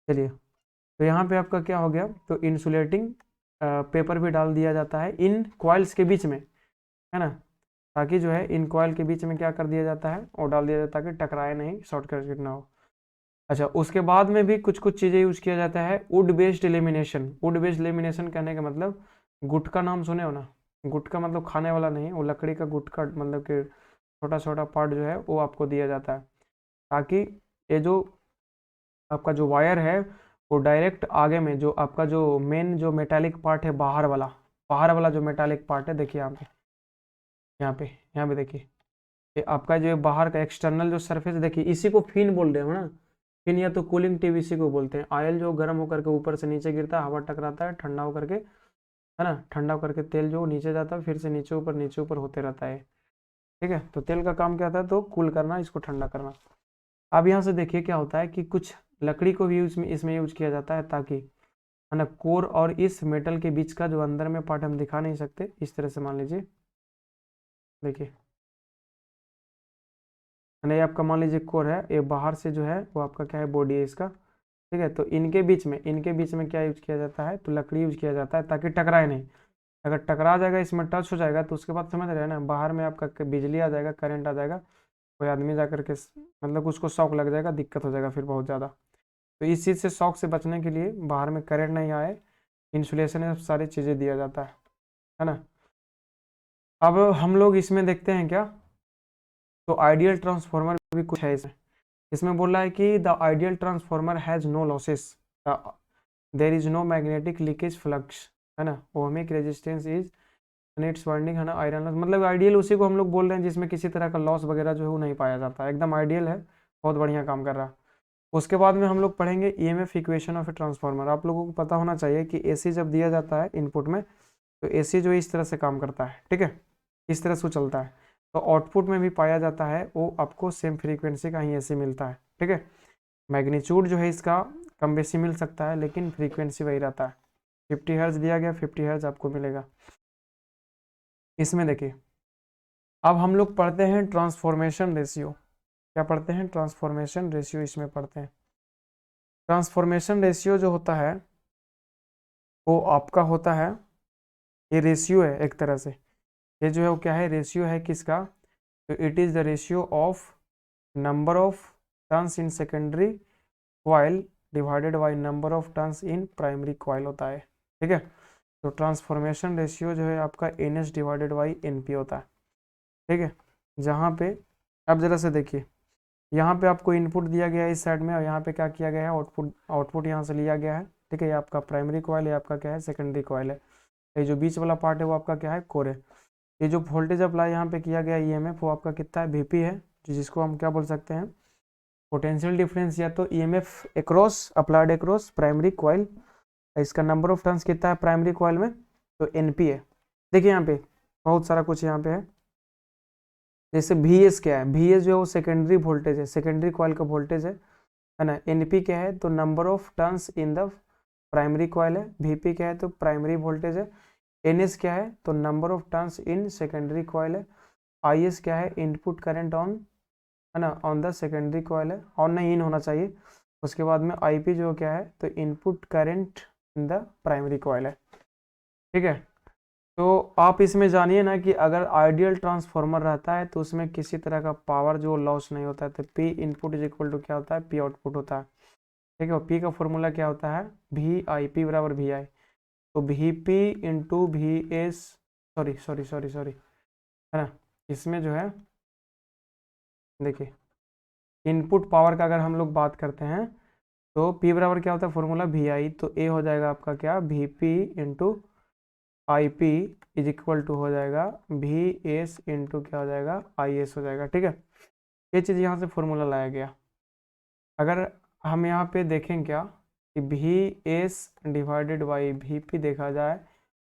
चलिए, तो यहाँ पे आपका क्या हो गया, तो इंसुलेटिंग पेपर भी डाल दिया जाता है इन कॉइल्स के बीच में, है ना, ताकि जो है इन कॉइल के बीच में क्या कर दिया जाता है, और डाल दिया जाता है ताकि टकराए नहीं, शॉर्ट सर्किट ना हो। अच्छा, उसके बाद में भी कुछ कुछ चीज़ें यूज किया जाता है, would based lamination. Would based lamination कहने का मतलब, गुटका नाम सुने हो ना, गुटका मतलब खाने वाला नहीं, वो लकड़ी का गुटका, मतलब कि छोटा छोटा पार्ट जो है वो आपको दिया जाता है, ताकि ये जो आपका जो वायर है वो डायरेक्ट आगे में, जो आपका जो मेन जो मेटालिक पार्ट है, बाहर वाला जो मेटालिक पार्ट है, देखिए यहाँ पे देखिए, ये आपका जो बाहर का एक्सटर्नल जो सरफेस, देखिए इसी को फिन बोल रहे हो ना, फिन या तो कूलिंग ट्यूब इसी को बोलते हैं। ऑयल जो गर्म होकर के ऊपर से नीचे गिरता है, हवा टकराता है, ठंडा होकर के, है ना, ठंडा होकर के तेल जो नीचे जाता है, फिर से नीचे ऊपर होते रहता है, ठीक है। तो तेल का काम क्या होता है, तो कूल करना, इसको ठंडा करना। अब यहाँ से देखिए क्या होता है कि कुछ लकड़ी को भी इसमें यूज किया जाता है, ताकि, है ना, कोर और इस मेटल के बीच का जो अंदर में पार्ट हम दिखा नहीं सकते, इस तरह से मान लीजिए, देखिए, नहीं, आपका मान लीजिए कोर है, ये बाहर से जो है वो आपका क्या है, बॉडी है इसका, ठीक है। तो इनके बीच में क्या यूज किया जाता है, तो लकड़ी यूज किया जाता है, ताकि टकराए नहीं। अगर टकरा जाएगा, इसमें टच हो जाएगा, तो उसके बाद समझ रहे हैं ना, बाहर में आपका बिजली आ जाएगा, करंट आ जाएगा, कोई आदमी जा करके मतलब उसको शॉक लग जाएगा, दिक्कत हो जाएगा फिर बहुत ज़्यादा। तो इस चीज़ से, शॉक से बचने के लिए, बाहर में करंट नहीं आए, इंसुलेशन है, सारी चीज़ें दिया जाता है ना। अब हम लोग इसमें देखते हैं क्या, तो आइडियल ट्रांसफार्मर भी कुछ है इसमें। इसमें बोल रहा है कि the ideal transformer has no losses, there is no magnetic leakage flux, है ना, ohmic resistance is nets winding, है ना, आयरन लॉस। मतलब आइडियल उसी को हम लोग बोल रहे हैं जिसमें किसी तरह का लॉस वगैरह जो है वो नहीं पाया जाता, एकदम आइडियल है, बहुत बढ़िया काम कर रहा है। उसके बाद में हम लोग पढ़ेंगे EMF equation of a transformer. आप लोगों को पता होना चाहिए कि एसी जब दिया जाता है इनपुट में, तो एसी जो इस तरह से काम करता है, ठीक है, इस तरह से वो चलता है। तो आउटपुट में भी पाया जाता है वो आपको सेम फ्रीक्वेंसी का ही एसी मिलता है, ठीक है। मैग्नीट्यूड जो है इसका कम बेसी मिल सकता है, लेकिन फ्रीक्वेंसी वही रहता है। 50 हर्ट्ज दिया गया, 50 हर्ट्ज आपको मिलेगा। इसमें देखिए अब हम लोग पढ़ते हैं ट्रांसफॉर्मेशन रेशियो। क्या पढ़ते हैं? ट्रांसफॉर्मेशन रेशियो इसमें पढ़ते हैं। ट्रांसफॉर्मेशन रेशियो जो होता है वो आपका होता है, ये रेशियो है एक तरह से। ये जो है वो क्या है? रेशियो है किसका? तो it is the ratio of number of turns in secondary coil divided by number of turns in primary coil होता है। ठीक है, तो ट्रांसफॉर्मेशन रेशियो जो है आपका NS डिवाइडेड बाई NP होता है। ठीक है, जहाँ पे अब जरा से देखिए, यहाँ पे आपको इनपुट दिया गया है इस साइड में, और यहाँ पे क्या किया गया है? आउटपुट यहाँ से लिया गया है। ठीक है, ये आपका प्राइमरी कॉइल है, आपका क्या है? सेकेंडरी कॉइल है। ये जो बीच वाला पार्ट है वो आपका क्या है? कोर है। ये जो वोल्टेज अप्लाई यहाँ पे किया गया EMF वो आपका कितना है? VP है, जिसको हम क्या बोल सकते हैं? पोटेंशियल डिफरेंस या तो EMF across applied across primary coil. इसका नंबर ऑफ टर्न्स कितना है प्राइमरी कॉइल में? तो NP है। देखिए यहाँ पे बहुत सारा कुछ यहाँ पे है, जैसे VS क्या है? VS जो है वो सेकेंडरी वोल्टेज है, सेकेंडरी कॉइल का वोल्टेज है ना। NP क्या है? तो number of turns in the primary coil है। VP क्या है? तो प्राइमरी वोल्टेज है। NS क्या है? तो number of turns in secondary coil है। IS क्या है? इनपुट करंट ऑन, है ना, ऑन द सेकेंडरी कॉइल है, ऑन नहीं इन होना चाहिए। उसके बाद में IP जो क्या है? तो input current in the primary coil है। ठीक है, तो आप इसमें जानिए ना कि अगर आइडियल ट्रांसफॉर्मर रहता है तो उसमें किसी तरह का पावर जो लॉस नहीं होता है। तो P input is equal to क्या होता है? P आउटपुट होता है। ठीक है, और P का फॉर्मूला क्या होता है? VIP बराबर VI। तो VP into VS, sorry sorry sorry sorry, है ना। इसमें जो है देखिए इनपुट पावर का अगर हम लोग बात करते हैं तो P बराबर क्या होता है? Formula VI। तो A हो जाएगा आपका क्या? VP into IP is equal to हो जाएगा VS इंटू क्या हो जाएगा? IS हो जाएगा। ठीक है, ये चीज़ यहाँ से फॉर्मूला लाया गया। अगर हम यहाँ पे देखें क्या कि VS डिवाइडेड बाई VP देखा जाए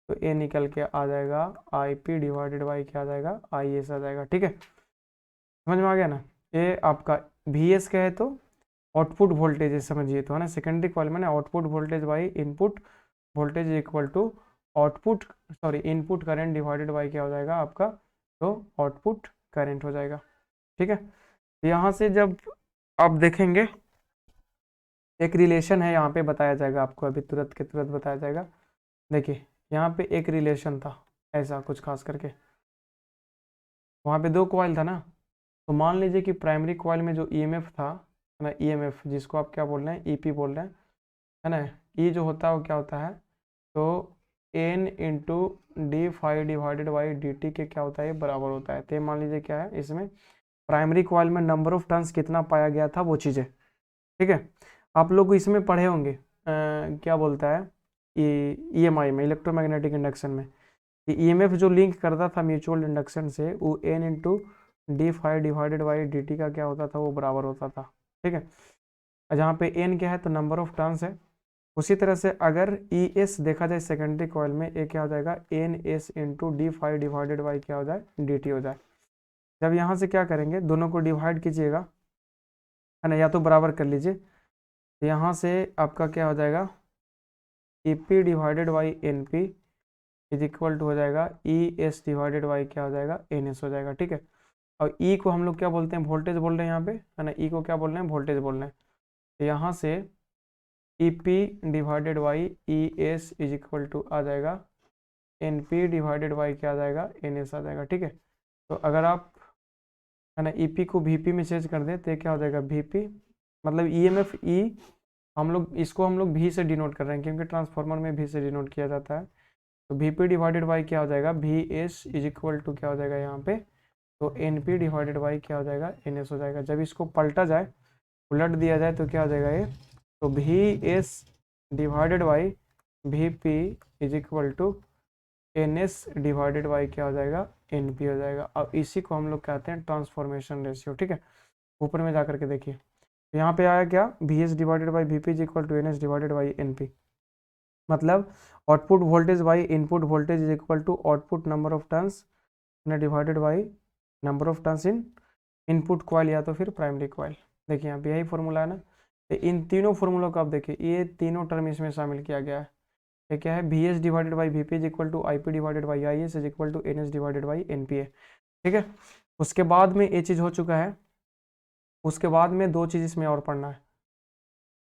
तो A निकल के आ जाएगा IP डिवाइडेड बाई क्या आ जाएगा? IS आ जाएगा। ठीक है, समझ में आ गया ना। ये आपका VS क्या है? तो आउटपुट वोल्टेज है, समझिए तो, है ना। सेकेंडरी कॉइल में ना output voltage by input voltage equal to output, sorry, input current divided by क्या हो जाएगा आपका? तो आउटपुट करंट हो जाएगा। ठीक है, यहाँ से जब आप देखेंगे एक रिलेशन है, यहाँ पे बताया जाएगा आपको, अभी तुरंत के तुरंत बताया जाएगा। देखिए यहाँ पे एक रिलेशन था ऐसा कुछ खास करके, वहाँ पे दो कॉइल था ना। तो मान लीजिए कि प्राइमरी कॉइल में जो EMF था, है ना, EMF जिसको आप क्या बोल रहे हैं? EP बोल रहे हैं, है ना। E जो होता है वो क्या होता है? तो N into D∅ divided by DT के क्या होता है? बराबर होता है। तो मान लीजिए क्या है इसमें? प्राइमरी कॉइल में नंबर ऑफ टर्न्स कितना पाया गया था वो चीज़ें। ठीक है, आप लोग इसमें पढ़े होंगे क्या बोलता है EMI में, इलेक्ट्रोमैग्नेटिक इंडक्शन में, कि EMF जो लिंक करता था म्यूचुअल इंडक्शन से वो N into D∅ divided by DT का क्या होता था? वो बराबर होता था। ठीक है, जहाँ पे N क्या है? तो नंबर ऑफ टर्न्स है। उसी तरह से अगर ES देखा जाए सेकेंडरी कॉइल में, एक क्या हो जाएगा? NS into D∅ divided by क्या हो जाए? DT हो जाए। जब यहाँ से क्या करेंगे? दोनों को डिवाइड कीजिएगा, है ना, या तो बराबर कर लीजिए। यहाँ से आपका क्या हो जाएगा? EP divided by NP is equal to हो जाएगा ES डिवाइडेड बाई क्या हो जाएगा? NS हो जाएगा। ठीक है, और E को हम लोग क्या बोलते हैं? वोल्टेज बोल रहे हैं यहाँ पे, है ना। E को क्या बोल रहे हैं? वोल्टेज बोल रहे हैं। तो यहाँ से EP divided by ES is equal to आ जाएगा NP डिवाइडेड बाई क्या आ जाएगा? NS आ जाएगा। ठीक है, तो अगर आप, है ना, EP को VP में चेंज कर दें तो ये क्या हो जाएगा? VP मतलब EMF E, हम लोग इसको हम लोग V से डिनोट कर रहे हैं क्योंकि ट्रांसफार्मर में V से डिनोट किया जाता है। तो VP डिवाइडेड बाई क्या हो जाएगा? VS इज इक्वल टू क्या हो जाएगा यहाँ पे? तो NP डिवाइडेड बाई क्या हो जाएगा? NS हो जाएगा। जब इसको पलटा जाए, उलट दिया जाए तो क्या हो जाएगा ये? तो VS divided by VP is equal to NS divided by क्या हो जाएगा? NP हो जाएगा। अब इसी को हम लोग कहते हैं ट्रांसफॉर्मेशन रेशियो। ठीक है, ऊपर में जाकर के देखिए, तो यहाँ पे आया क्या? VS divided by VP is equal to NS divided by NP, मतलब output voltage by input voltage is equal to output number of turns divided by number of turns in input coil या तो फिर primary coil. देखिए यहाँ पे यही formula है ना। तो इन तीनों फॉर्मूलों को आप देखिए, ये तीनों टर्म इसमें शामिल किया गया है। ये क्या है, V S divided by V P is equal to I P divided by I S is equal to N S divided by N P ए। ठीक है, उसके बाद में ये चीज़ हो चुका है। उसके बाद में दो चीज़ इसमें और पढ़ना है,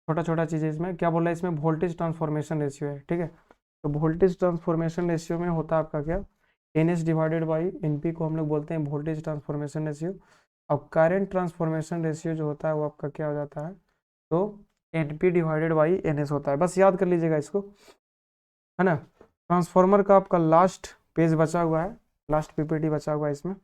छोटा छोटा चीज़ इसमें क्या बोल रहा है, इसमें वोल्टेज ट्रांसफॉर्मेशन रेशियो है। ठीक है, तो वोल्टेज ट्रांसफॉर्मेशन रेशियो में होता है आपका क्या, N S divided by N P को हम लोग बोलते हैं वोल्टेज ट्रांसफॉर्मेशन रेशियो। अब करंट ट्रांसफॉर्मेशन रेशियो जो होता है वो आपका क्या हो जाता है, तो N P divided by N S होता है। बस याद कर लीजिएगा इसको, है ना। ट्रांसफॉर्मर का आपका लास्ट पेज बचा हुआ है, लास्ट पीपीटी बचा हुआ है इसमें।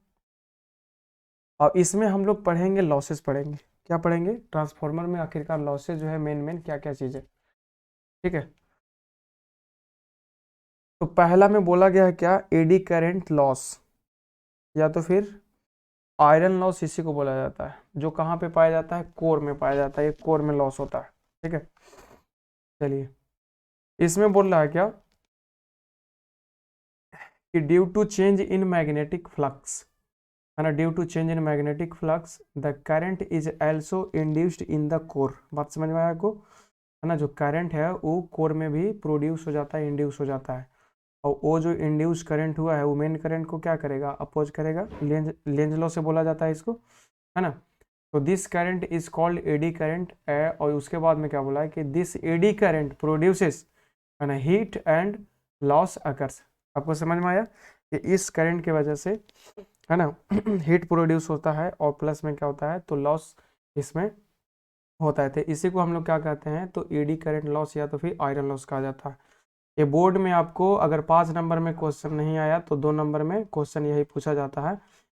और इसमें हम लोग पढ़ेंगे लॉसेस पढ़ेंगे, क्या पढ़ेंगे, ट्रांसफॉर्मर में आखिरकार लॉसेस जो है मेन क्या क्या चीज़ है। ठीक है, तो पहला में बोला गया है क्या, एडी करंट लॉस, या तो फिर आयरन लॉस, इसी को बोला जाता है, जो कहाँ पे पाया जाता है, कोर में पाया जाता है, ये कोर में लॉस होता है। ठीक है, चलिए इसमें बोल रहा है क्या कि due to change in magnetic flux, है ना, due to change in magnetic flux the current is also induced in the core. बात समझ में आया आपको, है ना, जो करंट है वो कोर में भी प्रोड्यूस हो जाता है, इंड्यूस हो जाता है। और वो जो इंड्यूस करंट हुआ है वो मेन करंट को क्या करेगा, अपोज करेगा, लेंज लॉ से बोला जाता है इसको, है ना। तो this current is called eddy current. और उसके बाद में क्या बोला है कि दिस एडी करंट प्रोड्यूसेस, है ना, हीट एंड लॉस अकर्स। आपको समझ में आया कि इस करंट की वजह से, है ना, हीट प्रोड्यूस होता है और प्लस में क्या होता है, तो लॉस इसमें होता है। तो इसी को हम लोग क्या कहते हैं, तो एडी करंट लॉस या तो फिर आयरन लॉस कहा जाता है। ये बोर्ड में आपको अगर 5 नंबर में क्वेश्चन नहीं आया तो 2 नंबर में क्वेश्चन यही पूछा जाता है,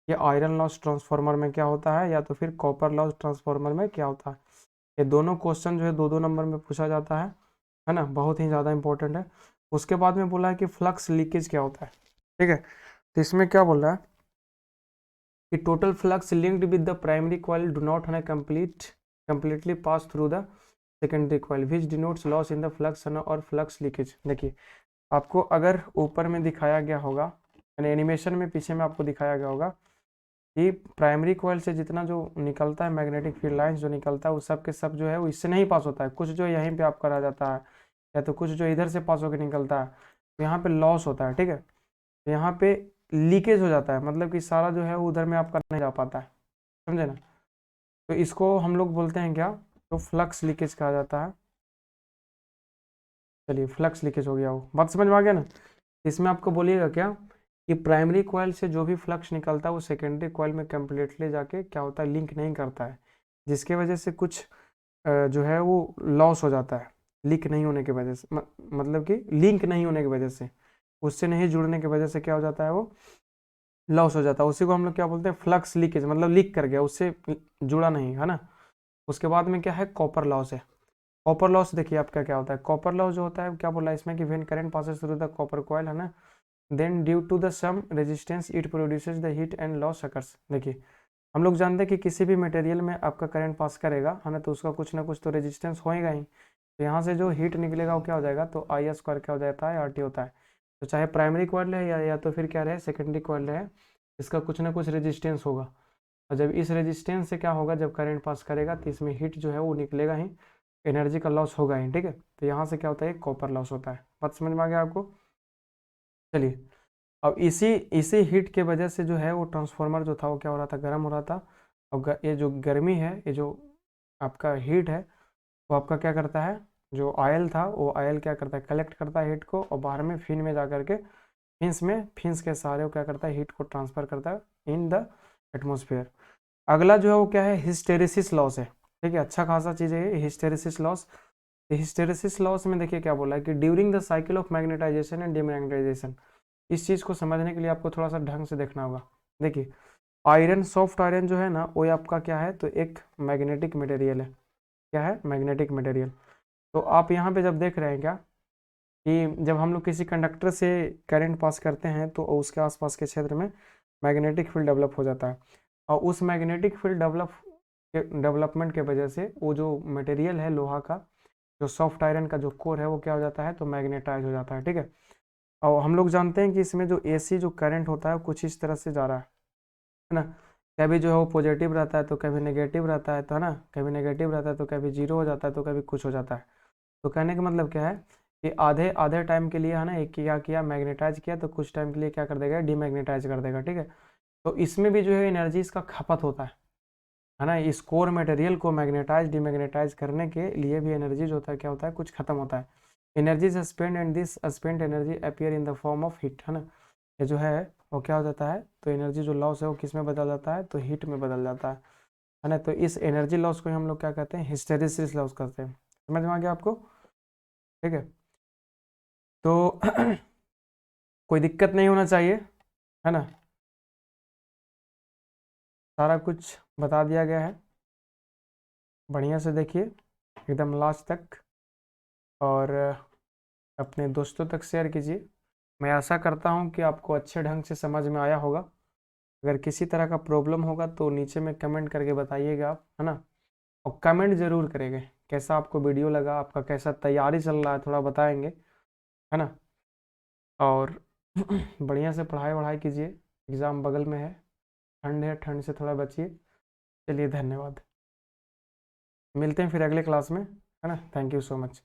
ये आयरन लॉस ट्रांसफार्मर में क्या होता है, या तो फिर कॉपर लॉस ट्रांसफार्मर में क्या होता है। ये दोनों क्वेश्चन जो है 2-2 नंबर में पूछा जाता है ना, बहुत ही ज़्यादा इंपॉर्टेंट है। उसके बाद में बोला है कि फ्लक्स लीकेज क्या होता है। ठीक है, तो इसमें क्या बोल रहा है कि total flux linked with the primary coil do not है completely pass through the secondary coil which denotes loss in the flux और फ्लक्स लीकेज। देखिए आपको अगर ऊपर में दिखाया गया होगा, यानी एनिमेशन में पीछे में आपको दिखाया गया होगा कि प्राइमरी कॉइल से जितना जो निकलता है मैग्नेटिक फील्ड लाइंस जो निकलता है वो सब के सब जो है वो इससे नहीं पास होता है, कुछ जो यहीं पे आपका रह जाता है, या तो कुछ जो इधर से पास होकर निकलता है, तो यहाँ पे लॉस होता है। ठीक है, तो यहाँ पे लीकेज हो जाता है, मतलब कि सारा जो है वो उधर में आपका नहीं जा पाता है, समझे ना। तो इसको हम लोग बोलते हैं क्या, तो फ्लक्स लीकेज कहा जाता है। चलिए फ्लक्स लीकेज हो गया, वो बात समझ में आ गया ना। इसमें आपको बोलिएगा क्या कि प्राइमरी कॉइल से जो भी फ्लक्स निकलता है वो सेकेंडरी कॉइल में कम्प्लीटली जाके क्या होता है, लिंक नहीं करता है, जिसके वजह से कुछ जो है वो लॉस हो जाता है, लीक नहीं होने की वजह से, मतलब कि लिंक नहीं होने की वजह से, उससे नहीं जुड़ने की वजह से क्या हो जाता है, वो लॉस हो जाता है। उसी को हम लोग क्या बोलते हैं, फ्लक्स लीकेज, मतलब लीक कर गया, उससे जुड़ा नहीं, है ना। उसके बाद में क्या है, कॉपर लॉस है। कॉपर लॉस देखिए आपका क्या होता है, कॉपर लॉस जो होता है क्या बोला है इसमें कि when current passes through the copper coil, है ना, then due to the some resistance it produces the heat and loss occurs. देखिए हम लोग जानते हैं कि किसी भी मटेरियल में आपका करंट पास करेगा, है ना, तो उसका कुछ ना कुछ तो रेजिस्टेंस होएगा ही, तो यहाँ से जो हीट निकलेगा वो क्या हो जाएगा, तो आई स्क्वायर क्या हो जाता है, आर टी होता है। तो चाहे प्राइमरी कॉइल है या तो फिर क्या रहे सेकेंडरी कॉइल है, इसका कुछ ना कुछ रेजिस्टेंस होगा, और जब इस रेजिस्टेंस से क्या होगा, जब करंट पास करेगा तो इसमें हीट जो है वो निकलेगा ही, एनर्जी का लॉस होगा ही। ठीक है, तो यहाँ से क्या होता है, कॉपर लॉस होता है। बात समझ में आ गया आपको। चलिए अब इसी इसी हीट के वजह से जो है वो ट्रांसफार्मर जो था वो क्या हो रहा था, गर्म हो रहा था। और ये जो गर्मी है, ये जो आपका हीट है, वो आपका क्या करता है, जो ऑयल था वो ऑयल क्या करता है, कलेक्ट करता है हीट को, और बाहर में फिन में जा करके फिन्स के सहारे वो क्या करता है, हीट को ट्रांसफर करता है इन द एटमोसफेयर। अगला जो है वो क्या है, हिस्टेरिसिस लॉस है। ठीक है, अच्छा खासा चीज़ है हिस्टेरिसिस लॉस। हिस्टेरिसिस लॉस में देखिए क्या बोला है कि during the cycle of magnetization and demagnetisation, इस चीज़ को समझने के लिए आपको थोड़ा सा ढंग से देखना होगा। देखिए आयरन, सॉफ्ट आयरन जो है ना वो आपका क्या है, तो एक मैग्नेटिक मटेरियल है। क्या है, मैग्नेटिक मटेरियल। तो आप यहाँ पे जब देख रहे हैं क्या कि जब हम लोग किसी कंडक्टर से करंट पास करते हैं तो उसके आसपास के क्षेत्र में मैग्नेटिक फील्ड डेवलप हो जाता है, और उस मैग्नेटिक फील्ड डेवलपमेंट के वजह से वो जो मटेरियल है लोहा का, जो सॉफ्ट आयरन का जो कोर है वो क्या हो जाता है, तो मैग्नेटाइज हो जाता है। ठीक है, और हम लोग जानते हैं कि इसमें जो एसी जो करंट होता है वो कुछ इस तरह से जा रहा है ना, कभी जो है वो पॉजिटिव रहता है तो कभी नेगेटिव रहता है, तो है ना, कभी नेगेटिव रहता है तो कभी जीरो हो जाता है तो कभी कुछ हो जाता है। तो कहने का मतलब क्या है कि आधे आधे टाइम के लिए है ना, एक क्या किया, मैग्नेटाइज किया, तो कुछ टाइम के लिए क्या कर देगा, डीमैग्नेटाइज कर देगा, ठीक है। तो इसमें भी जो है एनर्जी इसका खपत होता है ना, इस कोर मटेरियल को मैग्नेटाइज डीमैग्नेटाइज करने के लिए भी एनर्जी जो होता है क्या होता है, कुछ खत्म होता है। Energy suspend and this spent energy appear in the form of heat, है ना, ये जो है वो क्या हो जाता है, तो एनर्जी जो लॉस है वो किस में बदल जाता है, तो हीट में बदल जाता है ना। तो इस एनर्जी लॉस को हम लोग क्या कहते हैं, हिस्टेरिसिस लॉस कहते हैं। समझ में आ गया आपको, ठीक है। तो कोई दिक्कत नहीं होना चाहिए, है ना, सारा कुछ बता दिया गया है, बढ़िया से देखिए एकदम लास्ट तक, और अपने दोस्तों तक शेयर कीजिए। मैं आशा करता हूँ कि आपको अच्छे ढंग से समझ में आया होगा। अगर किसी तरह का प्रॉब्लम होगा तो नीचे में कमेंट करके बताइएगा आप, है ना, और कमेंट जरूर करेंगे कैसा आपको वीडियो लगा, आपका कैसा तैयारी चल रहा है थोड़ा बताएंगे, है ना। और बढ़िया से पढ़ाई वढ़ाई कीजिए, एग्ज़ाम बगल में है, ठंड से थोड़ा बचिए। चलिए धन्यवाद, मिलते हैं फिर अगले क्लास में, है ना, थैंक यू सो मच।